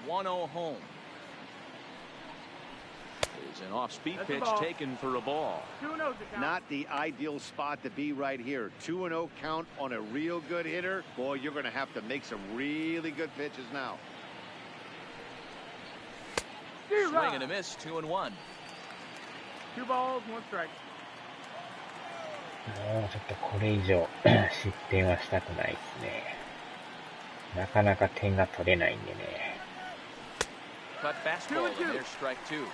The 1-0 home. Is an off-speed pitch taken for a ball. Not the ideal spot to be right here. 2-0 count on a real good hitter. Boy, you're going to have to make some really good pitches now. Swing and a miss, 2-1. 2 balls, 1 strike. もうちょっとこれ以上失点はしたくないですね。なかなか点が取れないんでね。Cut fastball, and there's strike 2.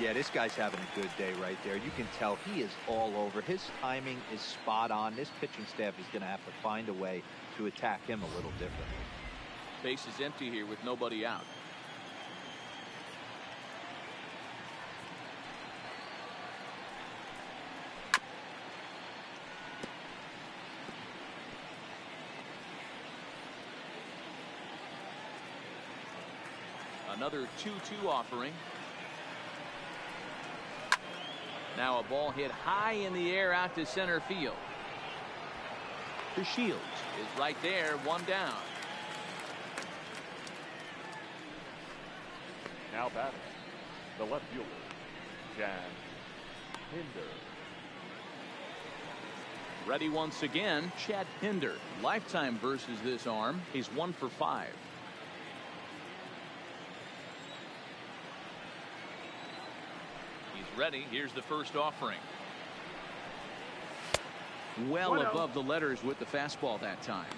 Yeah, this guy's having a good day right there. You can tell he is all over. His timing is spot on. This pitching staff is going to have to find a way to attack him a little differently. Base is empty here with nobody out. Another 2-2 offering. Now a ball hit high in the air out to center field. The Shields is right there, 1 down. Now batting, the left fielder, Jan Pinder. Ready once again, Chad Pinder. Lifetime versus this arm. He's 1 for 5. Ready. Here's the first offering. Well above the letters with the fastball that time.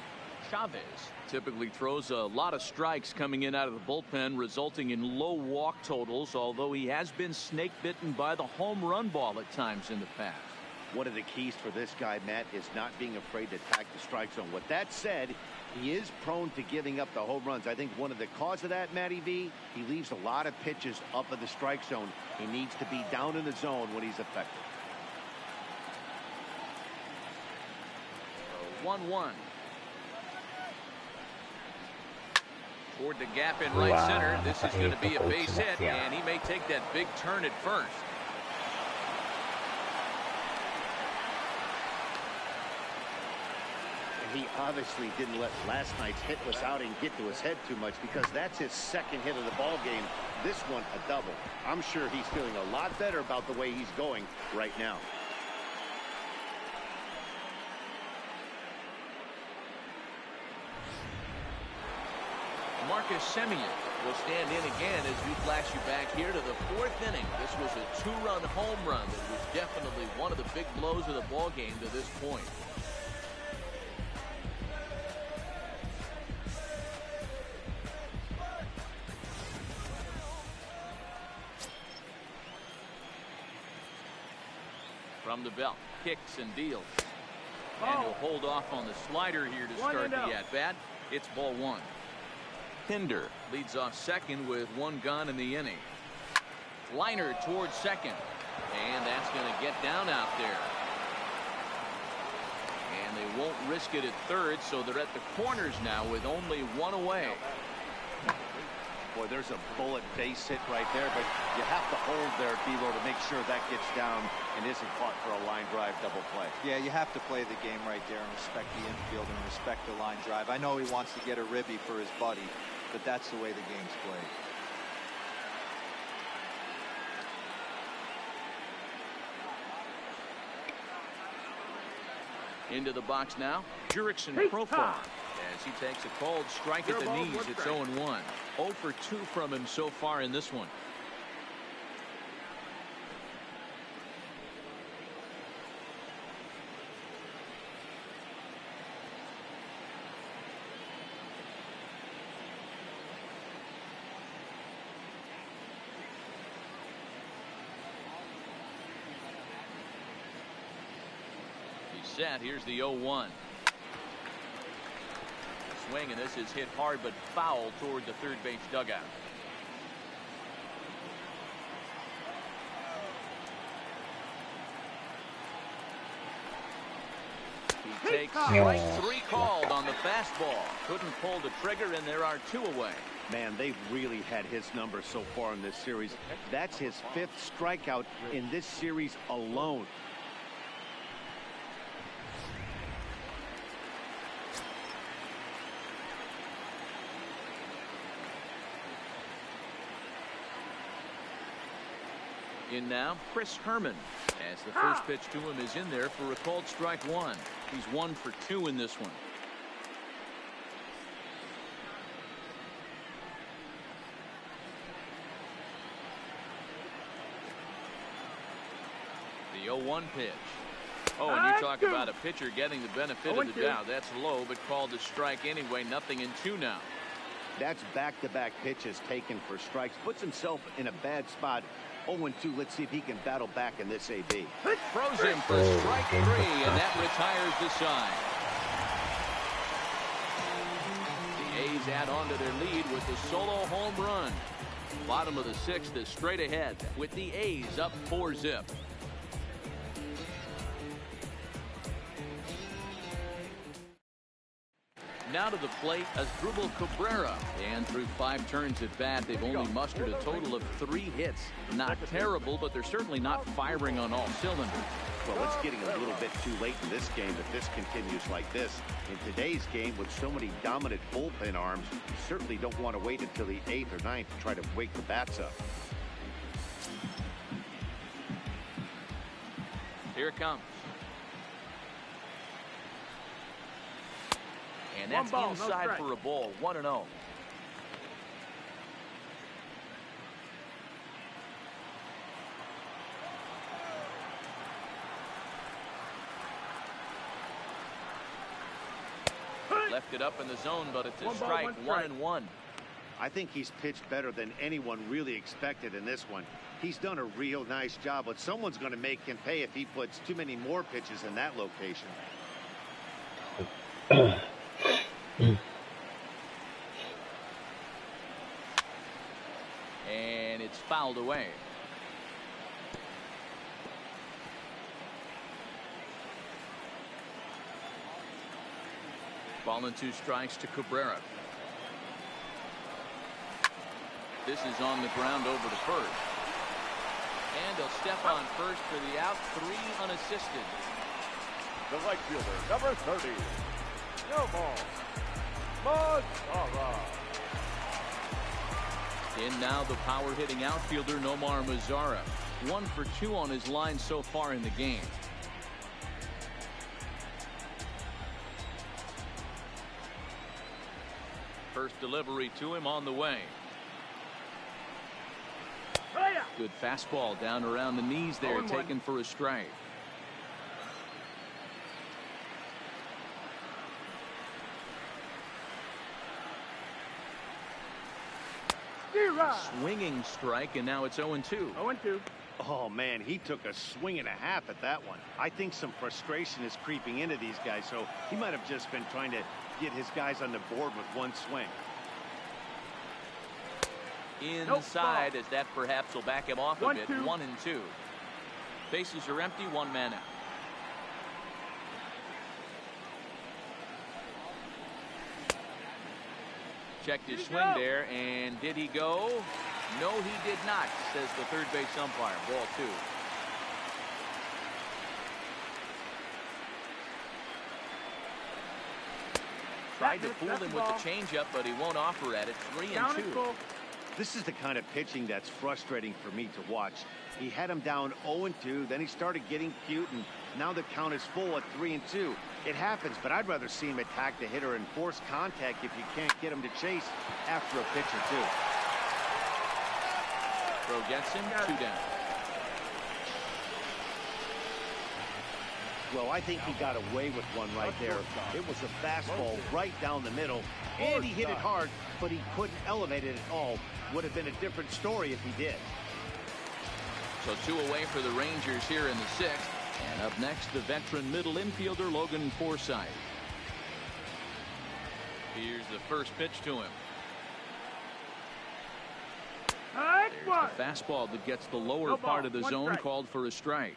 Chavez typically throws a lot of strikes coming in out of the bullpen, resulting in low walk totals, although he has been snake bitten by the home run ball at times in the past. One of the keys for this guy, Matt, is not being afraid to attack the strike zone. With that said, he is prone to giving up the home runs. I think one of the cause of that, Matty V, he leaves a lot of pitches up in the strike zone. He needs to be down in the zone when he's effective. 1-1. Toward the gap in right center. This is going to be a base hit, and he may take that big turn at first. He obviously didn't let last night's hitless outing get to his head too much, because that's his 2nd hit of the ball game. This one a double. I'm sure he's feeling a lot better about the way he's going right now. Marcus Semien will stand in again as we flash you back here to the 4th inning. This was a 2-run home run that was definitely one of the big blows of the ball game to this point. From the belt, kicks and deals. And he'll hold off on the slider here to start the at-bat. It's ball 1. Pinder leads off second with 1 gone in the inning. Liner towards second. And that's going to get down out there. And they won't risk it at third, so they're at the corners now with only 1 away. Boy, there's a bullet base hit right there, but you have to hold there, D'Lo, to make sure that gets down and isn't caught for a line drive double play. Yeah, you have to play the game right there and respect the infield and respect the line drive. I know he wants to get a ribby for his buddy, but that's the way the game's played. Into the box now, Jurickson Profar. As he takes a called strike at the knees, it's 0-1. 0 for 2 from him so far in this one. He's set. Here's the 0-1. Swing, and this is hit hard but foul toward the third base dugout. He takes strike 3 called on the fastball. Couldn't pull the trigger, and there are 2 away. Man, they've really had his number so far in this series. That's his 5th strikeout in this series alone. In now, Chris Herman, as the first pitch to him is in there for a called strike 1. He's 1 for 2 in this one. The 0-1 pitch. Oh, and you talk about a pitcher getting the benefit of the doubt. That's low, but called a strike anyway. Nothing in 2 now. That's back-to-back pitches taken for strikes. Puts himself in a bad spot. 0-2. Let's see if he can battle back in this AB. Throws him for strike 3, and that retires the side. The A's add on to their lead with the solo home run. Bottom of the 6th is straight ahead with the A's up 4-zip. Now to the plate, Asdrubal Cabrera. And through 5 turns at bat, they've only mustered a total of 3 hits. Not terrible, but they're certainly not firing on all cylinders. Well, it's getting a little bit too late in this game if this continues like this. In today's game, with so many dominant bullpen arms, you certainly don't want to wait until the 8th or 9th to try to wake the bats up. Here it comes. And that's inside for a ball. 1-0. Left it up in the zone, but it's a strike. 1-1. I think he's pitched better than anyone really expected in this one. He's done a real nice job, but someone's going to make him pay if he puts too many more pitches in that location. And it's fouled away. Ball and 2 strikes to Cabrera. This is on the ground over to first. And he'll step on first for the out. 3 unassisted. The right fielder, number 30. Mazara. In now the power hitting outfielder Nomar Mazara. 1 for 2 on his line so far in the game. First delivery to him on the way. Good fastball down around the knees there, taken for a strike. Swinging strike, and now it's 0-2. 0-2. Oh, man, he took a swing and a half at that one. I think some frustration is creeping into these guys, so he might have just been trying to get his guys on the board with one swing. Inside, as that perhaps will back him off a bit. 1-2. Bases are empty, 1 man out. Checked his swing there, and did he go? No, he did not, says the third base umpire. Ball 2. Tried to fool him with the changeup, but he won't offer at it. 3-2. This is the kind of pitching that's frustrating for me to watch. He had him down 0-2, then he started getting cute, and now the count is full at 3-2. It happens, but I'd rather see him attack the hitter and force contact if you can't get him to chase after a pitch or two. Throw gets him, 2 down. Well, I think he got away with one right there. It was a fastball right down the middle, and he hit it hard, but he couldn't elevate it at all. Would have been a different story if he did. So 2 away for the Rangers here in the 6th. And up next, the veteran middle infielder, Logan Forsythe. Here's the first pitch to him. There's the fastball that gets the lower part of the zone, called for a strike.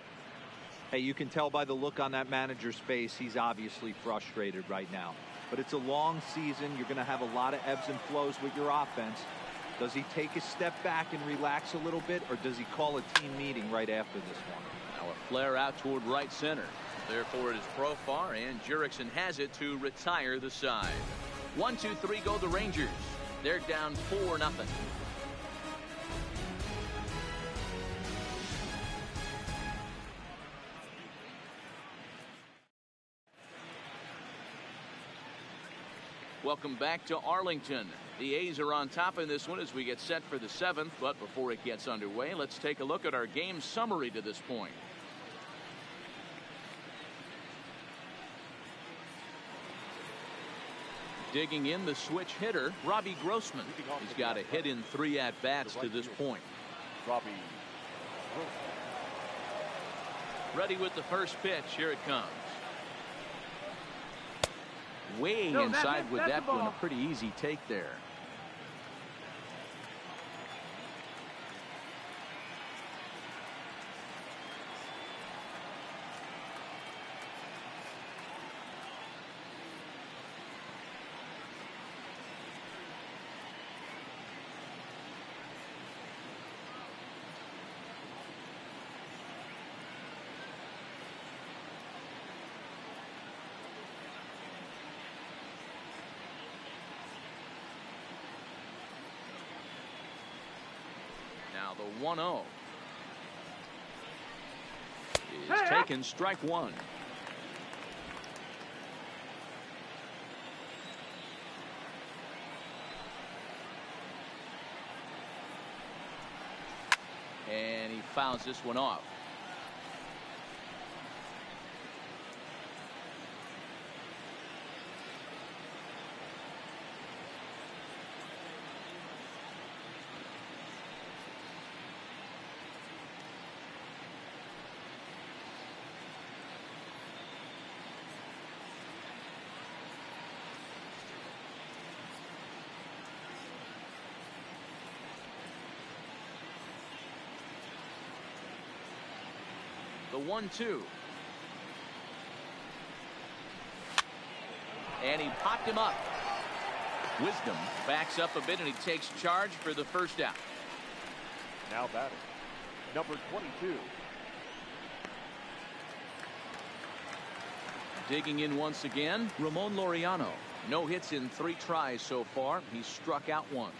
Hey, you can tell by the look on that manager's face, he's obviously frustrated right now. But it's a long season. You're going to have a lot of ebbs and flows with your offense. Does he take a step back and relax a little bit, or does he call a team meeting right after this one? Now a flare out toward right center. Therefore, it is Profar, and Jurickson has it to retire the side. 1-2-3 go the Rangers. They're down 4-0. Welcome back to Arlington. The A's are on top in this one as we get set for the 7th. But before it gets underway, let's take a look at our game summary to this point. Digging in, the switch hitter, Robbie Grossman. He's got a hit in 3 at-bats to this point. Robbie. Ready with the first pitch. Here it comes. Way inside with that one. A pretty easy take there. Now the 1-0 is taken, strike 1. And he fouls this one off. The 1-2. And he popped him up. Wisdom backs up a bit, and he takes charge for the first out. Now batting, number 22. Digging in once again, Ramon Laureano. No hits in 3 tries so far. He's struck out once.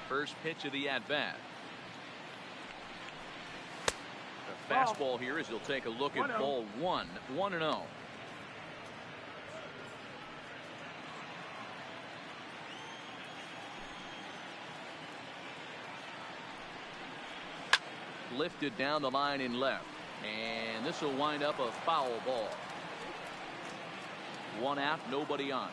First pitch of the at-bat. The fastball here as he'll take a look at ball 1. 1-0. Lifted down the line in left. And this will wind up a foul ball. 1 out, nobody on.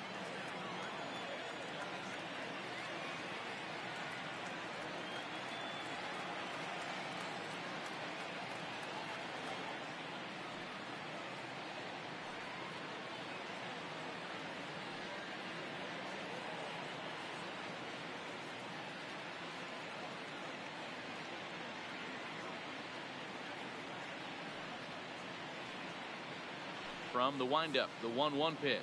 from the windup, the 1-1 pitch.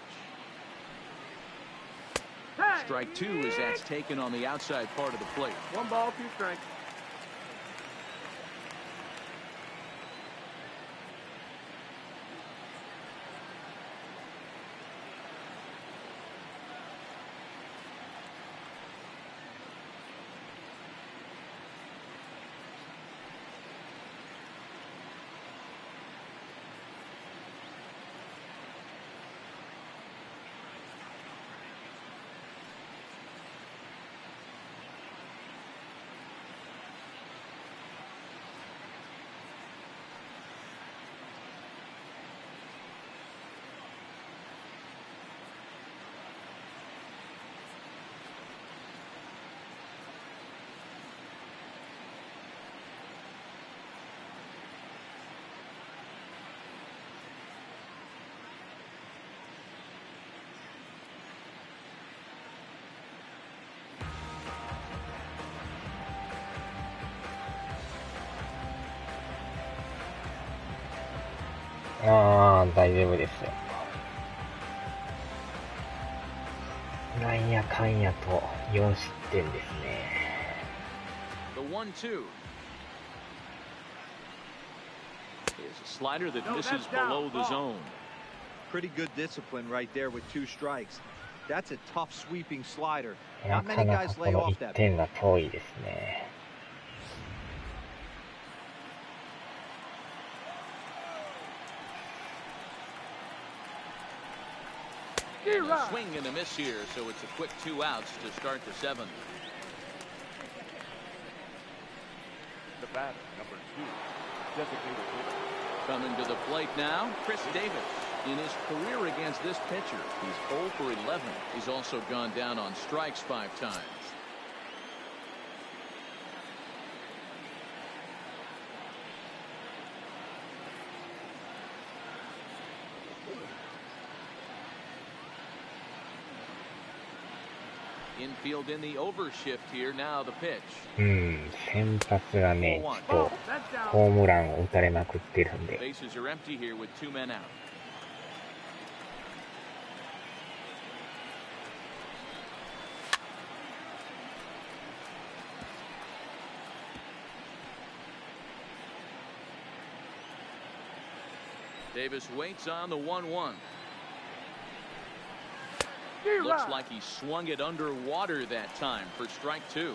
Strike two as that's taken on the outside part of the plate. 1 ball, 2 strikes.ああ、大丈夫ですよ。なんやかんやと4失点ですね。The 1-2 is a slider that misses below the zone. Pretty good discipline right there with 2 strikes. That's a tough sweeping slider. な Not か many な guys かこ lay の off 1 that. 点が遠いですね。A swing and a miss here, so it's a quick 2 outs to start the 7th. The batter, number 2, designated hitter. Coming to the plate now, Chris Davis. In his career against this pitcher, he's 0 for 11. He's also gone down on strikes 5 times. Infield in the overshift here. Now the pitch. 先発がね、ちょっとホームランを打たれまくってるんで。 Bases are empty here with 2 men out. Davis waits on the 1-1. Looks like he swung it underwater that time for strike 2.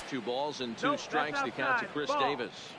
Two balls and 2 strikes to count to Chris Davis.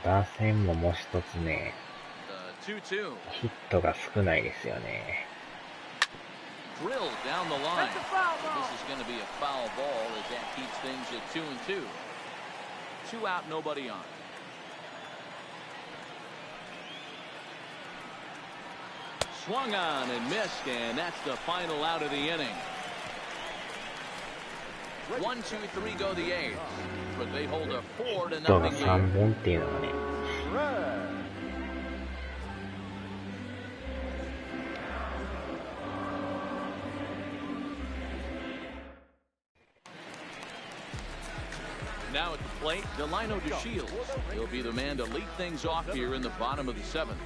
打線ももう一つね、ヒットが少ないですよね。Drilled down the line. This is going to be a foul ball as that keeps things at 2-2. 2 out, nobody on. Swung on and missed, and that's the final out of the inning. 1, 2, 3 go the A's, but they hold a 4-0 lead. 3本っていうのがね。Now at the plate, Delino DeShields. He'll be the man to lead things off here in the bottom of the 7th.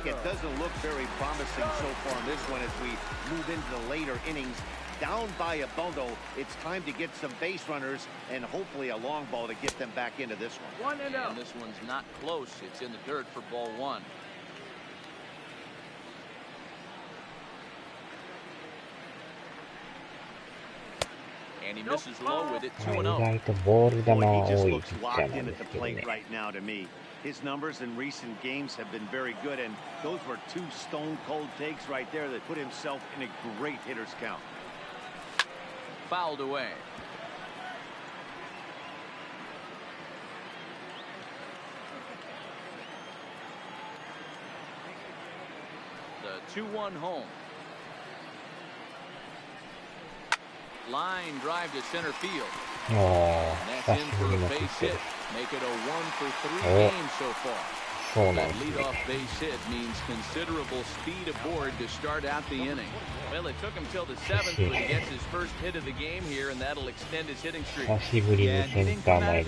It doesn't look very promising so far in this one as we move into the later innings. Down by a bundle, it's time to get some base runners and hopefully a long ball to get them back into this one. 1-0. And this one's not close. It's in the dirt for ball 1. And he misses low with it 2-0. 意外とボール球は Boy, he 多 just い looks ピッチャ locked ーなん in で at す the けどね。 plate right now to me. His numbers in recent games have been very good, and those were two stone-cold takes right there that put himself in a great hitter's count. Fouled away. The 2-1 home. Line drive to center field. Oh, and that's in for a base hit. Make it a 1-for-3 game so far. That leadoff base hit means considerable speed aboard to start out the inning. Well, it took him till the 7th, but he gets his first hit of the game here, and that'll extend his hitting streak. He didn't come out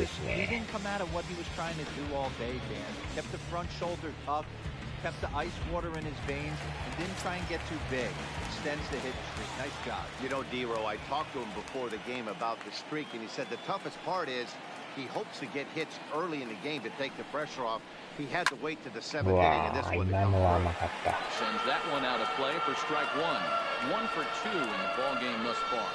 of what he was trying to do all day, Dan. Kept the front shoulder tucked, kept the ice water in his veins, and didn't try and get too big. Extends the hit streak. Nice job. You know, D-Row, I talked to him before the game about the streak, and he said the toughest part is he hopes to get hits early in the game to take the pressure off. He had to wait to the 7th inning in this one. Sends that one out of play for strike one. 1 for 2 in the ball game thus far.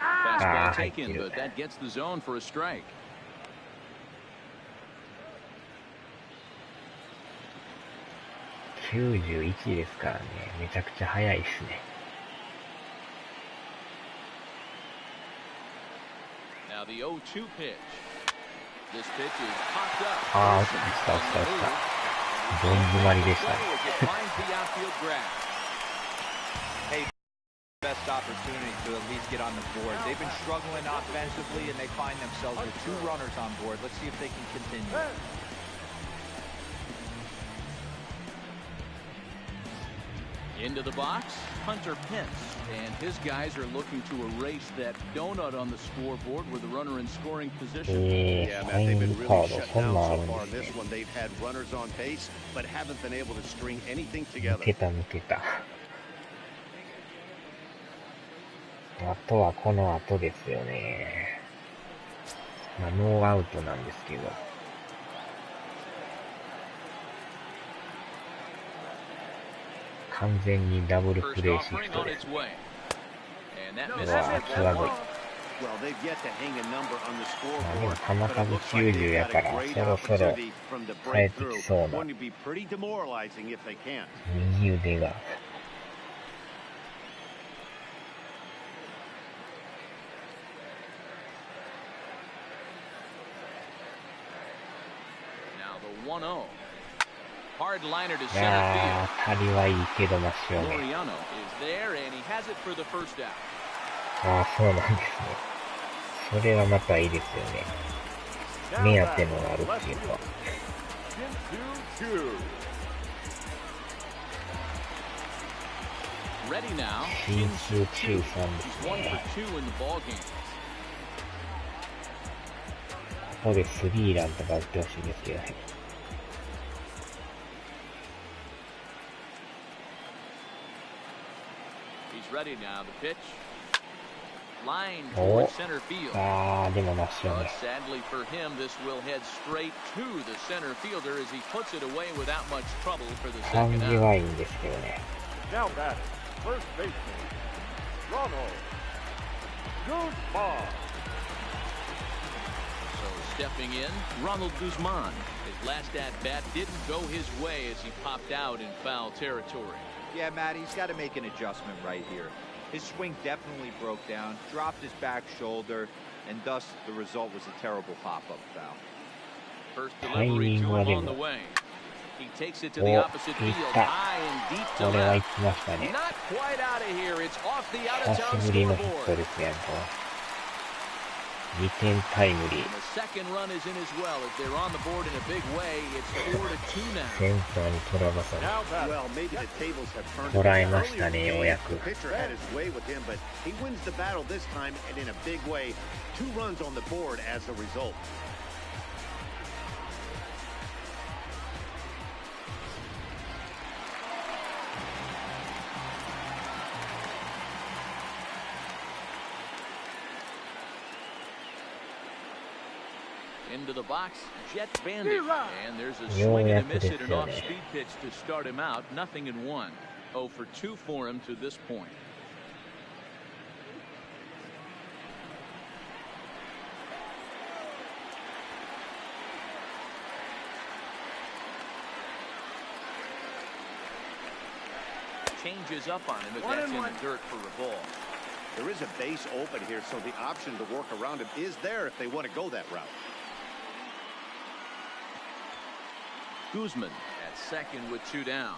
Fastball taken, but that gets the zone for a strike. Now the 0-2 pitch. This pitch is popped up. Finds the outfield grab. Hey, best opportunity to at least get on the board. They've been struggling offensively, and they find themselves with 2 runners on board. Let's see if they can continue. Into the box, Hunter Pence, and his guys are looking to erase that donut on the scoreboard with the runner in scoring position. Yeah, Matt, they've been really shut down so far in this one. They've had runners on base, but haven't been able to string anything together. あとはこの後ですよね。まあ、ノーアウトなんですけど。完全にダブルプレイシフトです。うわぁ、際どい。でも球数90やから、そろそろ変えてきそうな。右腕が。Hard liner to center field. 当たりはいいけど真正面。Loriano is there and he has it for the first out. ああ、そうなんですね。それはまたいいですよね。目当てのがあるっていうのは。Ready now. 新州中さんですね。1 for 2 in the ball game. ここでスリーランとか打ってほしいですけどね。He's ready now. The pitch. Line towards center field. Sadly for him, this will head straight to the center fielder as he puts it away without much trouble for the second out. Now batting, first baseman, Ronald Guzman. So stepping in, Ronald Guzman. His last at-bat didn't go his way as he popped out in foul territory. Yeah, Matt, he's got to make an adjustment right here. His swing definitely broke down, dropped his back shoulder, and thus the result was a terrible pop-up foul. First delivery to him on the way. He takes it to the opposite field, high and deep to left. Not quite out of here. It's off the out-of-town scoreboard. 2点タイムリー。The second run is in as well as they're on the board in a big way. It's 4-2 now. センターにトラバサミ。Well, maybe the tables have turned. 捉えましたね、ようやく。 Pitcher had his way with him, but he wins the battle this time and in a big way. 2 runs on the board as a result. Into the box, jet bandit, and there's a swing and a miss at an off-speed pitch to start him out. Nothing in one. 0 for 2 for him to this point. Changes up on him, but that's in the dirt for a ball. There is a base open here, so the option to work around him is there if they want to go that route. Guzman at second with 2 down.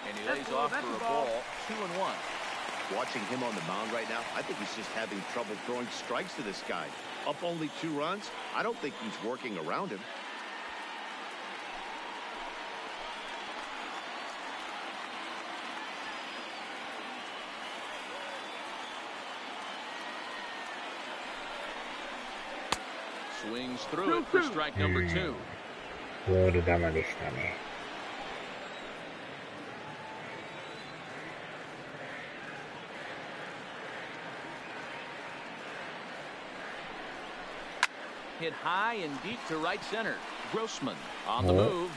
And he lays off for a ball. 2-1. Watching him on the mound right now, I think he's just having trouble throwing strikes to this guy. Up only 2 runs, I don't think he's working around him. Swings through it for strike number 2. ボール球でしたね。Hit high and deep to right center. Grossman on the move.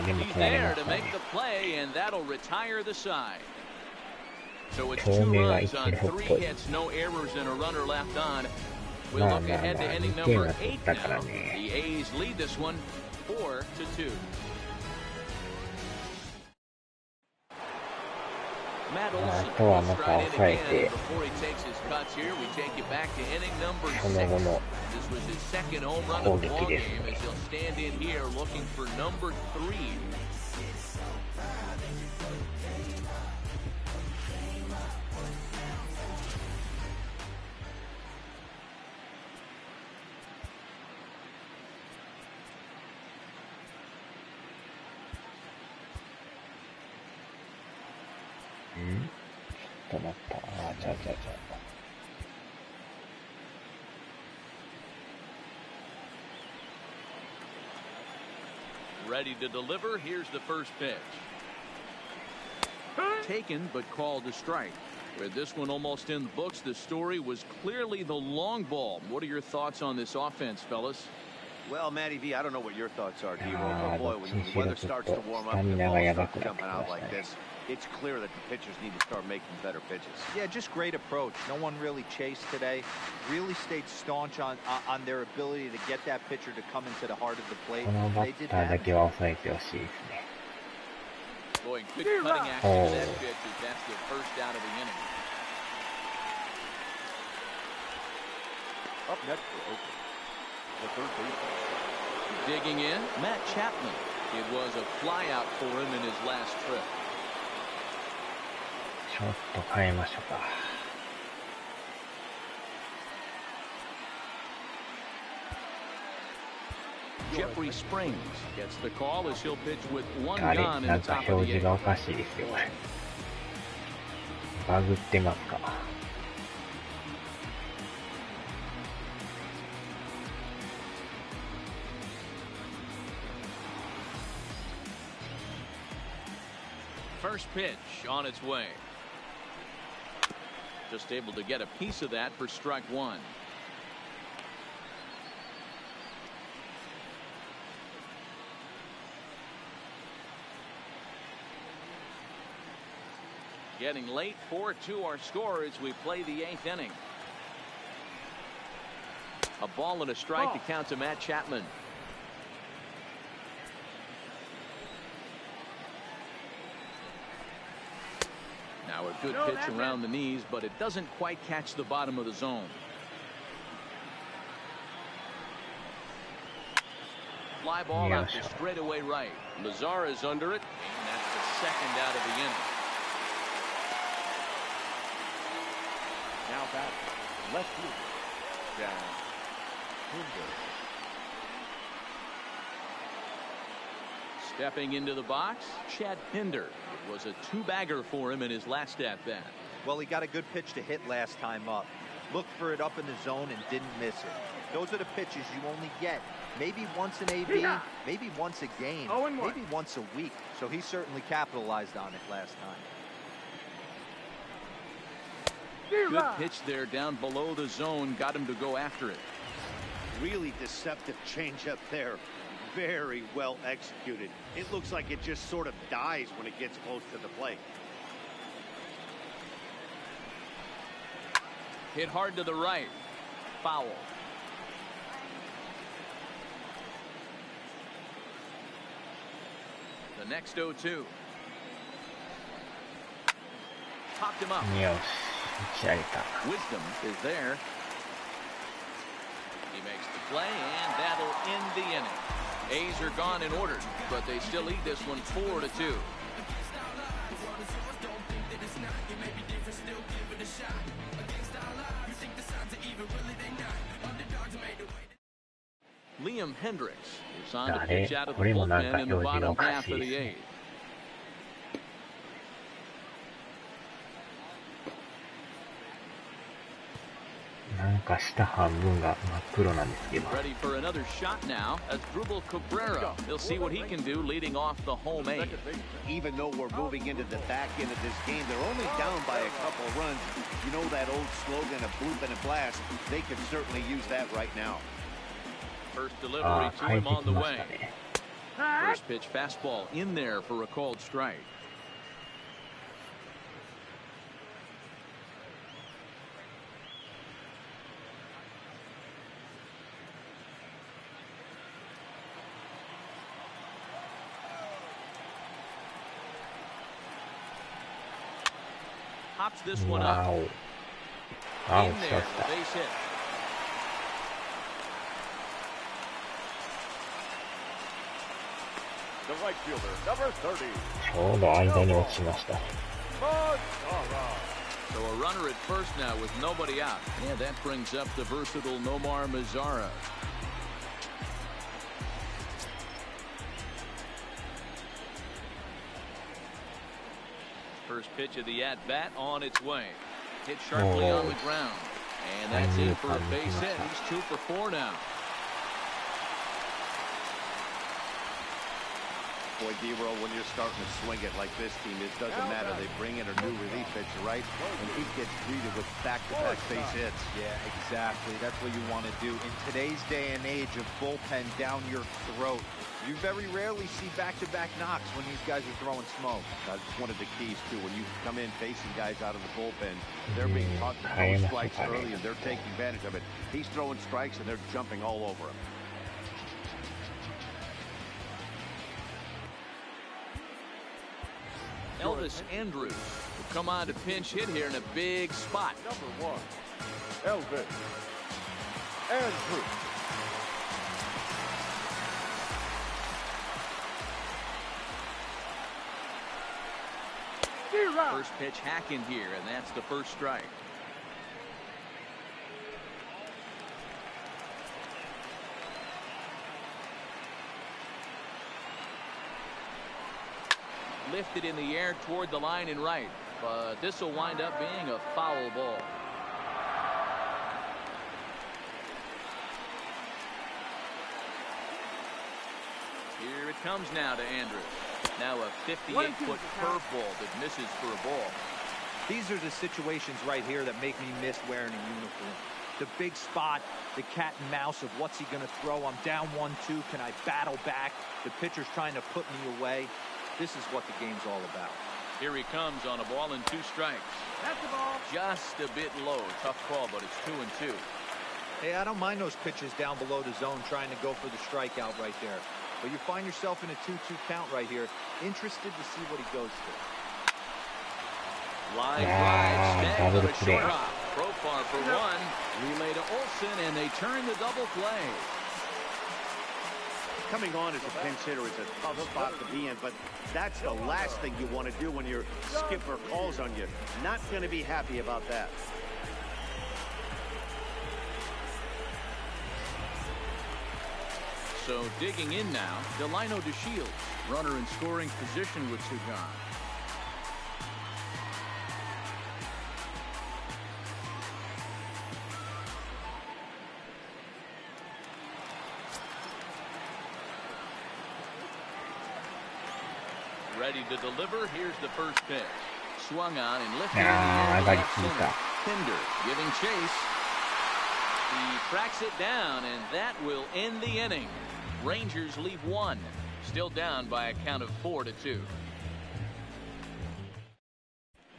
He's there to make the play, and that'll retire the side. So it's 2 runs on 3 hits, no errors, and a runner left on. We'll look ahead to inning number 8 now. The A's lead this one 4-2. Matt Olson will stride in again before he takes his cuts here. We take you back to inning number 6. This was his second home run of the ball game as he'll stand in here looking for number 3. Ready to deliver. Here's the first pitch. Taken, but called a strike. With this one almost in the books, the story was clearly the long ball. What are your thoughts on this offense, fellas? Well, Matty V, I don't know what your thoughts are, Hero, but boy, when the weather starts to warm up and the ball starts jumping out like this, it's clear that the pitchers need to start making better pitches. Yeah, just great approach. No one really chased today. Really stayed staunch on their ability to get that pitcher to come into the heart of the plate. このバッターだけは抑えてほしいですね。 Boy, good cutting action to that pitch as that's the first out of the inning. Up next for Oakland, the third baseman. Digging in, Matt Chapman. It was a flyout for him in his last trip. ちょっと変えましょうか。Jeffrey Springs gets the call as he'll pitch with 1 あれ、 gone in な the んか top 表 of the 示 eighth. がおかしいですよ、これ。バグってますか。First pitch on its way. Just able to get a piece of that for strike 1. Getting late, 4-2 our score as we play the 8th inning. A ball and a strike to count to Matt Chapman. Now a good pitch around the knees, but it doesn't quite catch the bottom of the zone. Fly ball out to straightaway right. Lazar is under it, and that's the second out of the inning. Now back, left field, down, Hinder. Stepping into the box, Chad Pinder. It was a 2-bagger for him in his last at-bat. Well, he got a good pitch to hit last time up. Looked for it up in the zone and didn't miss it. Those are the pitches you only get maybe once an AB, maybe once a game, maybe once a week. So he certainly capitalized on it last time. Good pitch there down below the zone. Got him to go after it. Really deceptive changeup there. Very well executed. It looks like it just sort of dies when it gets close to the plate. Hit hard to the right. Foul. The next 0-2. Popped him up. Wisdom is there. He makes the play, and that'll end the inning. A's are gone in order, but they still lead this one 4-2. Liam Hendricks is on to pitch out of the bullpen in the bottom half of the eighth. Ready for another shot now as Drupal Cabrera. He'll see what he can do leading off the home eighth. Even though we're moving into the back end of this game, they're only down by a couple of runs. You know that old slogan, a bloop and a blast. They could certainly use that right now. First delivery to him on the way. First pitch fastball in there for a called strike. Hops this one up. In there, base hit. The right fielder, number 30. So a runner at first now with nobody out. And that brings up the versatile Nomar Mazara. First pitch of the at-bat on its way. Hit sharply on the ground. And that's it for a base hit. He's 2 for 4 now. Boy, D-Roll, when you're starting to swing it like this team, it doesn't matter. They bring in a new relief pitcher, right? And he gets greeted with back-to-back base hits. Yeah, exactly. That's what you want to do. In today's day and age of bullpen down your throat, you very rarely see back-to-back knocks when these guys are throwing smoke. That's one of the keys, too. When you come in facing guys out of the bullpen, they're being taught to throw strikes early, and they're taking advantage of it. He's throwing strikes, and they're jumping all over him. Elvis Andrews will come on to pinch hit here in a big spot. Number 1, Elvis Andrews. First pitch hack in here, and that's the first strike. Lifted in the air toward the line and right, but this will wind up being a foul ball. Here it comes now to Andrews. Now a 58-foot curveball that misses for a ball. These are the situations right here that make me miss wearing a uniform. The big spot, the cat and mouse of what's he going to throw. I'm down 1-2. Can I battle back? The pitcher's trying to put me away. This is what the game's all about. Here he comes on a ball and 2 strikes. That's the ball. Just a bit low. Tough call, but it's 2-2. Hey, I don't mind those pitches down below the zone trying to go for the strikeout right there. But you find yourself in a 2-2 count right here. Interested to see what he goes for. Line drive, stag on a short hop. Profar for 1. Relay to Olsen, and they turn the double play. Coming on as a pinch hitter is a tough spot to be in, but that's the last thing you want to do when your skipper calls on you. Not going to be happy about that. So digging in now, Delino DeShields, runner in scoring position with 2 gone. Ready to deliver. Here's the first pitch. Swung on and lifted in the air to left center. Pinder giving chase. He cracks it down, and that will end the inning. Rangers leave one. Still down by a count of 4-2.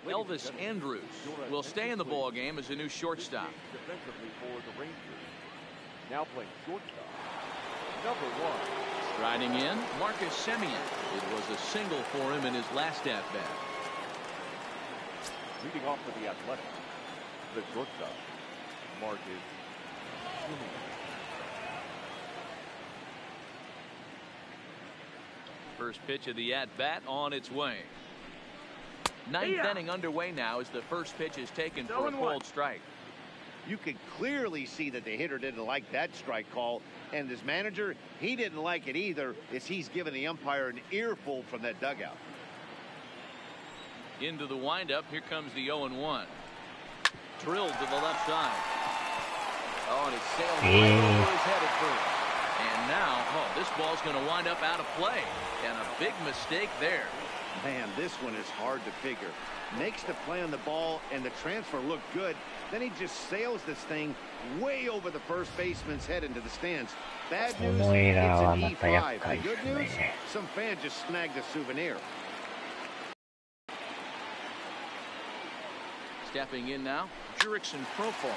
Elvis Andrews will stay in the ball game as a new shortstop. Defensively for the Rangers. Now playing shortstop, number 1. Striding in, Marcus Semien. It was a single for him in his last at-bat. Leading off for the Athletics, the shortstop, Marcus Semien. First pitch of the at-bat on its way. Ninth inning underway now as the first pitch is taken for a called strike. You could clearly see that the hitter didn't like that strike call, and his manager, he didn't like it either, as he's giving the umpire an earful from that dugout. Into the windup, here comes the 0-1. Drilled to the left side. Oh, and it sailed right over his head at first. And now, this ball's going to wind up out of play. And a big mistake there. Man, this one is hard to figure. Makes the play on the ball, and the transfer looked good. Then he just sails this thing way over the first baseman's head into the stands. Bad news, it's an E5. The good news, some fan just snagged a souvenir. Stepping in now, Jurickson Profar.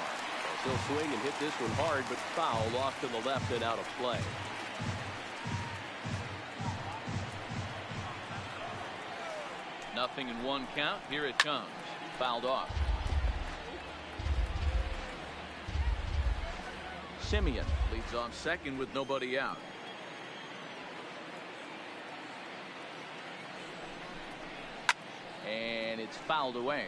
He'll swing and hit this one hard, but foul off to the left and out of play. Nothing in one count. Here it comes. Fouled off. Semien leads off second with nobody out. And it's fouled away.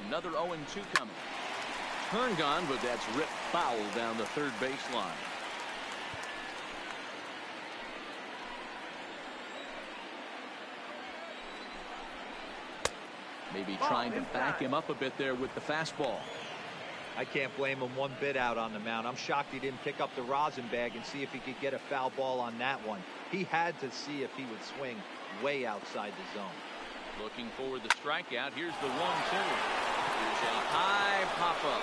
Another 0-2 coming. Turn gone, but that's ripped foul down the third baseline. Maybe trying to back him up a bit there with the fastball. I can't blame him one bit out on the mound. I'm shocked he didn't pick up the rosin bag and see if he could get a foul ball on that one. He had to see if he would swing way outside the zone. Looking for the strikeout. Here's the 1-2. Here's a high pop-up.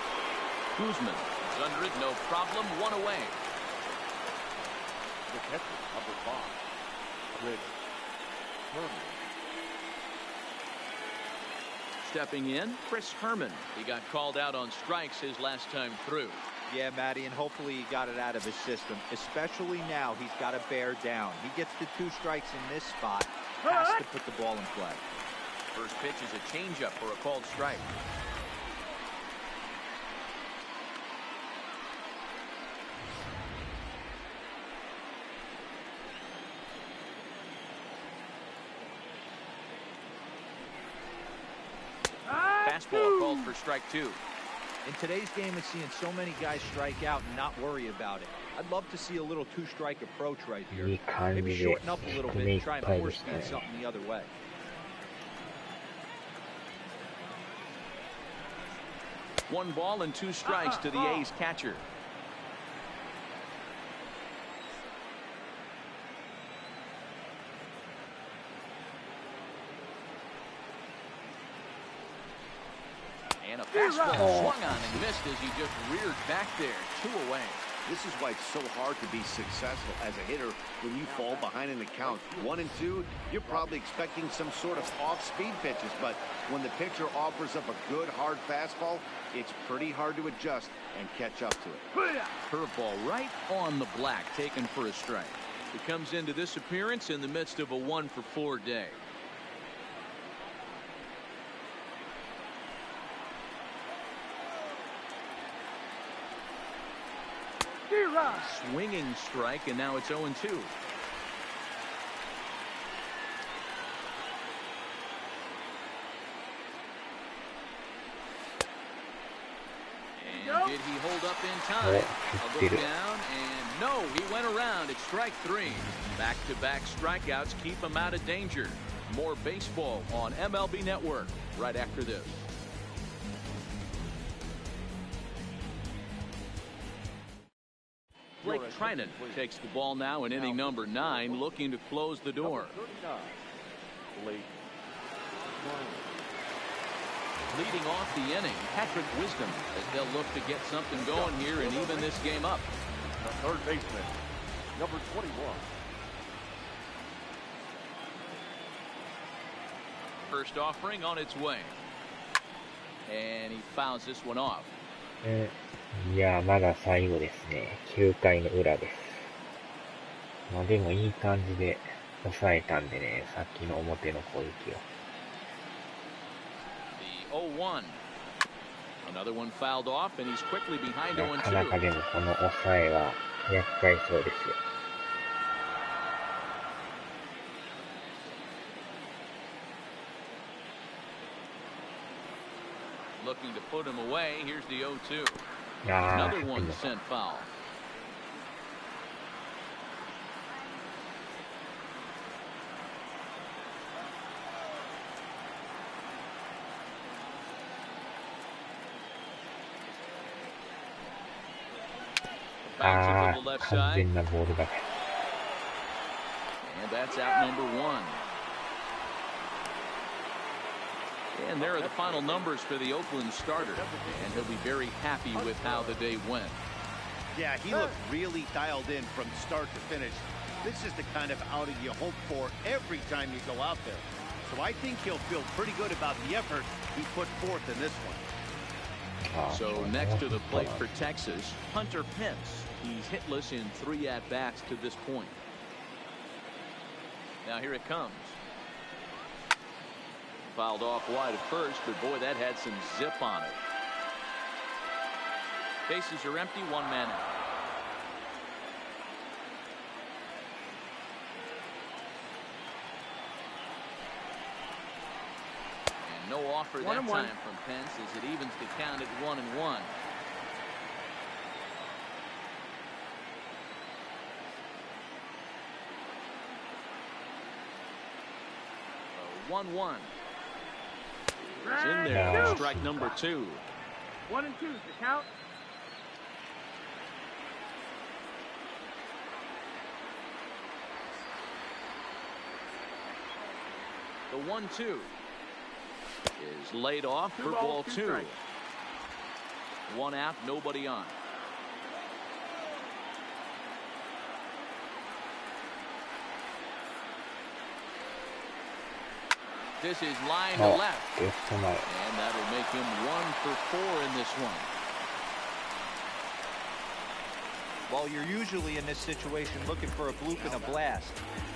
Guzman is under it, no problem. One away. The catcher, number 5, Chris Herman. Stepping in, Chris Herman. He got called out on strikes his last time through. Yeah, Matty, and hopefully he got it out of his system. Especially now, he's got to bear down. He gets the 2 strikes in this spot. Has to put the ball in play. First pitch is a changeup for a called strike. Fastball called for strike 2. In today's game, it's seeing so many guys strike out and not worry about it. I'd love to see a little 2-strike approach right here. Maybe shorten up a little bit and try and force feed something the other way. One ball and 2 strikes to the A's catcher. And a fastball swung on and missed as he just reared back there. 2 away. This is why it's so hard to be successful as a hitter when you fall behind in the count. 1 and 2, you're probably expecting some sort of off-speed pitches, but when the pitcher offers up a good hard fastball, it's pretty hard to adjust and catch up to it. Curveball right on the black, taken for a strike. He comes into this appearance in the midst of a 1-for-4 day. Swinging strike, and now it's 0-2. And did he hold up in time? A look down, and no, he went around. It's strike 3. Back-to-back strikeouts keep him out of danger. More baseball on MLB Network right after this. Blake Trinan takes the ball now in inning number 9, looking to close the door. Leading off the inning, Patrick Wisdom, as they'll look to get something going here and even this game up. The third baseman, number 21. First offering on its way. And he fouls this one off. いや、まだ最後ですね。9回の裏です。まあでもいい感じで抑えたんでね、さっきの表の攻撃を。The 0-1. Another one fouled off, and he's quickly behind 0-2. なかなかでもこの抑えは厄介そうですよ。Looking to put him away. Here's the 0-2. Another one sent foul. Bounce to the left side. And that's out number 1. And there are the final numbers for the Oakland starter, and he'll be very happy with how the day went. Yeah, he looked really dialed in from start to finish. This is the kind of outing you hope for every time you go out there. So I think he'll feel pretty good about the effort he put forth in this one. So next to the plate for Texas, Hunter Pence. He's hitless in 3 at-bats to this point. Now here it comes. Fouled off wide at first, but boy, that had some zip on it. Bases are empty, 1 man out. And no offer that time from Pence as it evens the count at 1-1. 1-1. It's in there. No. Strike number 2. 1 and 2 is the count. The 1-2 is laid off for ball 2. 1 out, nobody on. This is line to left. And that'll make him 1 for 4 in this one. Well, you're usually in this situation looking for a bloop and a blast.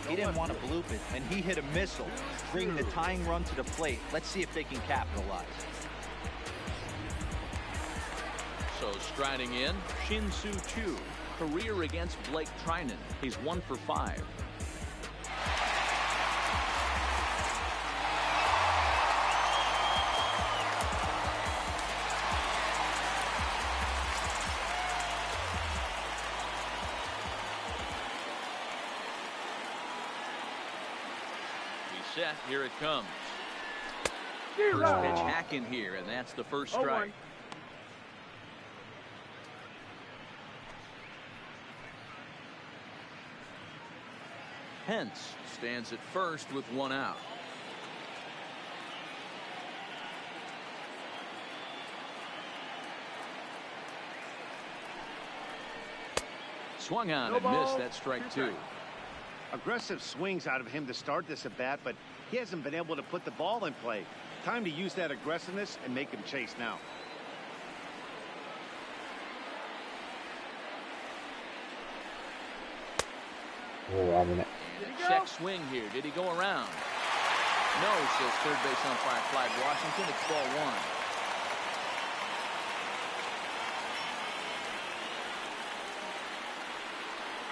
He didn't want to bloop it, and he hit a missile, bringing the tying run to the plate. Let's see if they can capitalize. So striding in, Shin-Soo Choo. Career against Blake Trinan. He's 1 for 5. Set, here it comes. First pitch hack in here, and that's the first strike. Pence stands at first with 1 out. Swung on and missed. That strike 2. Aggressive swings out of him to start this at bat, but he hasn't been able to put the ball in play. Time to use that aggressiveness and make him chase now. Check swing here. Did he go around? No, says third base umpire Clyde Washington. It's ball 1.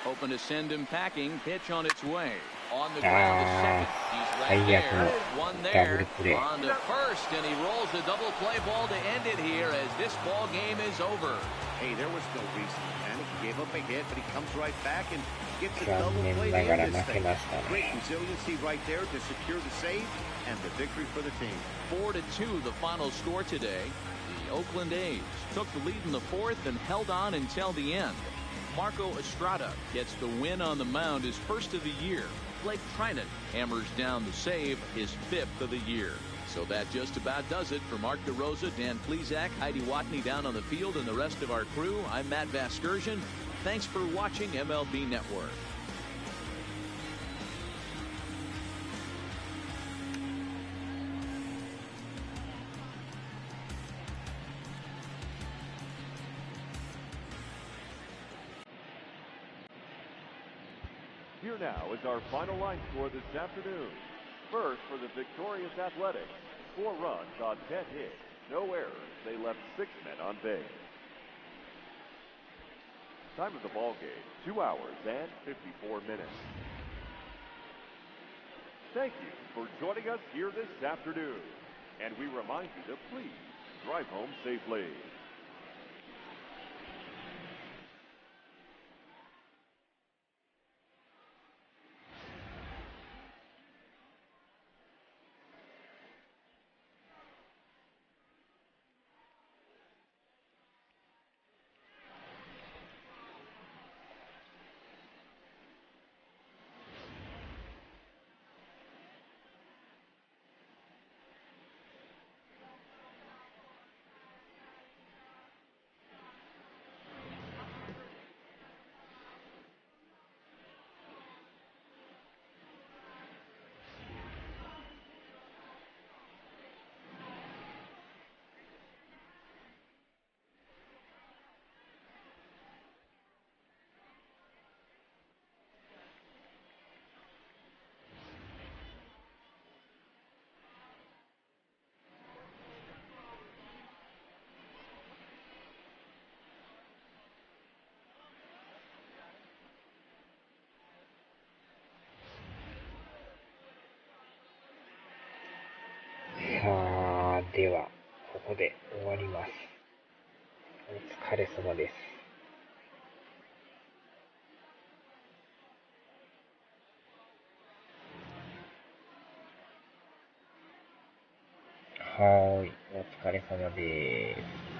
Hoping to send him packing. Pitch on its way. On the ground to second. He's right there. 1 there. On to first, and he rolls the double play ball to end it here as this ball game is over. Hey, there was no reason to panic. He gave up a hit, but he comes right back and gets a double play to end this thing. Great resiliency right there to secure the save and the victory for the team. 4-2 the final score today. The Oakland A's took the lead in the 4th and held on until the end. Marco Estrada gets the win on the mound, his first of the year. Blake Trinan hammers down the save, his 5th of the year. So that just about does it. For Mark DeRosa, Dan Plesac, Heidi Watney down on the field, and the rest of our crew, I'm Matt Vasgersian. Thanks for watching MLB Network. Here now is our final line score this afternoon. First, for the victorious Athletics, 4 runs on 10 hits, no errors. They left 6 men on base. Time of the ball game, 2 hours and 54 minutes. Thank you for joining us here this afternoon. And we remind you to please drive home safely.さあ、では、ここで終わります。お疲れ様です。はーい、お疲れ様です。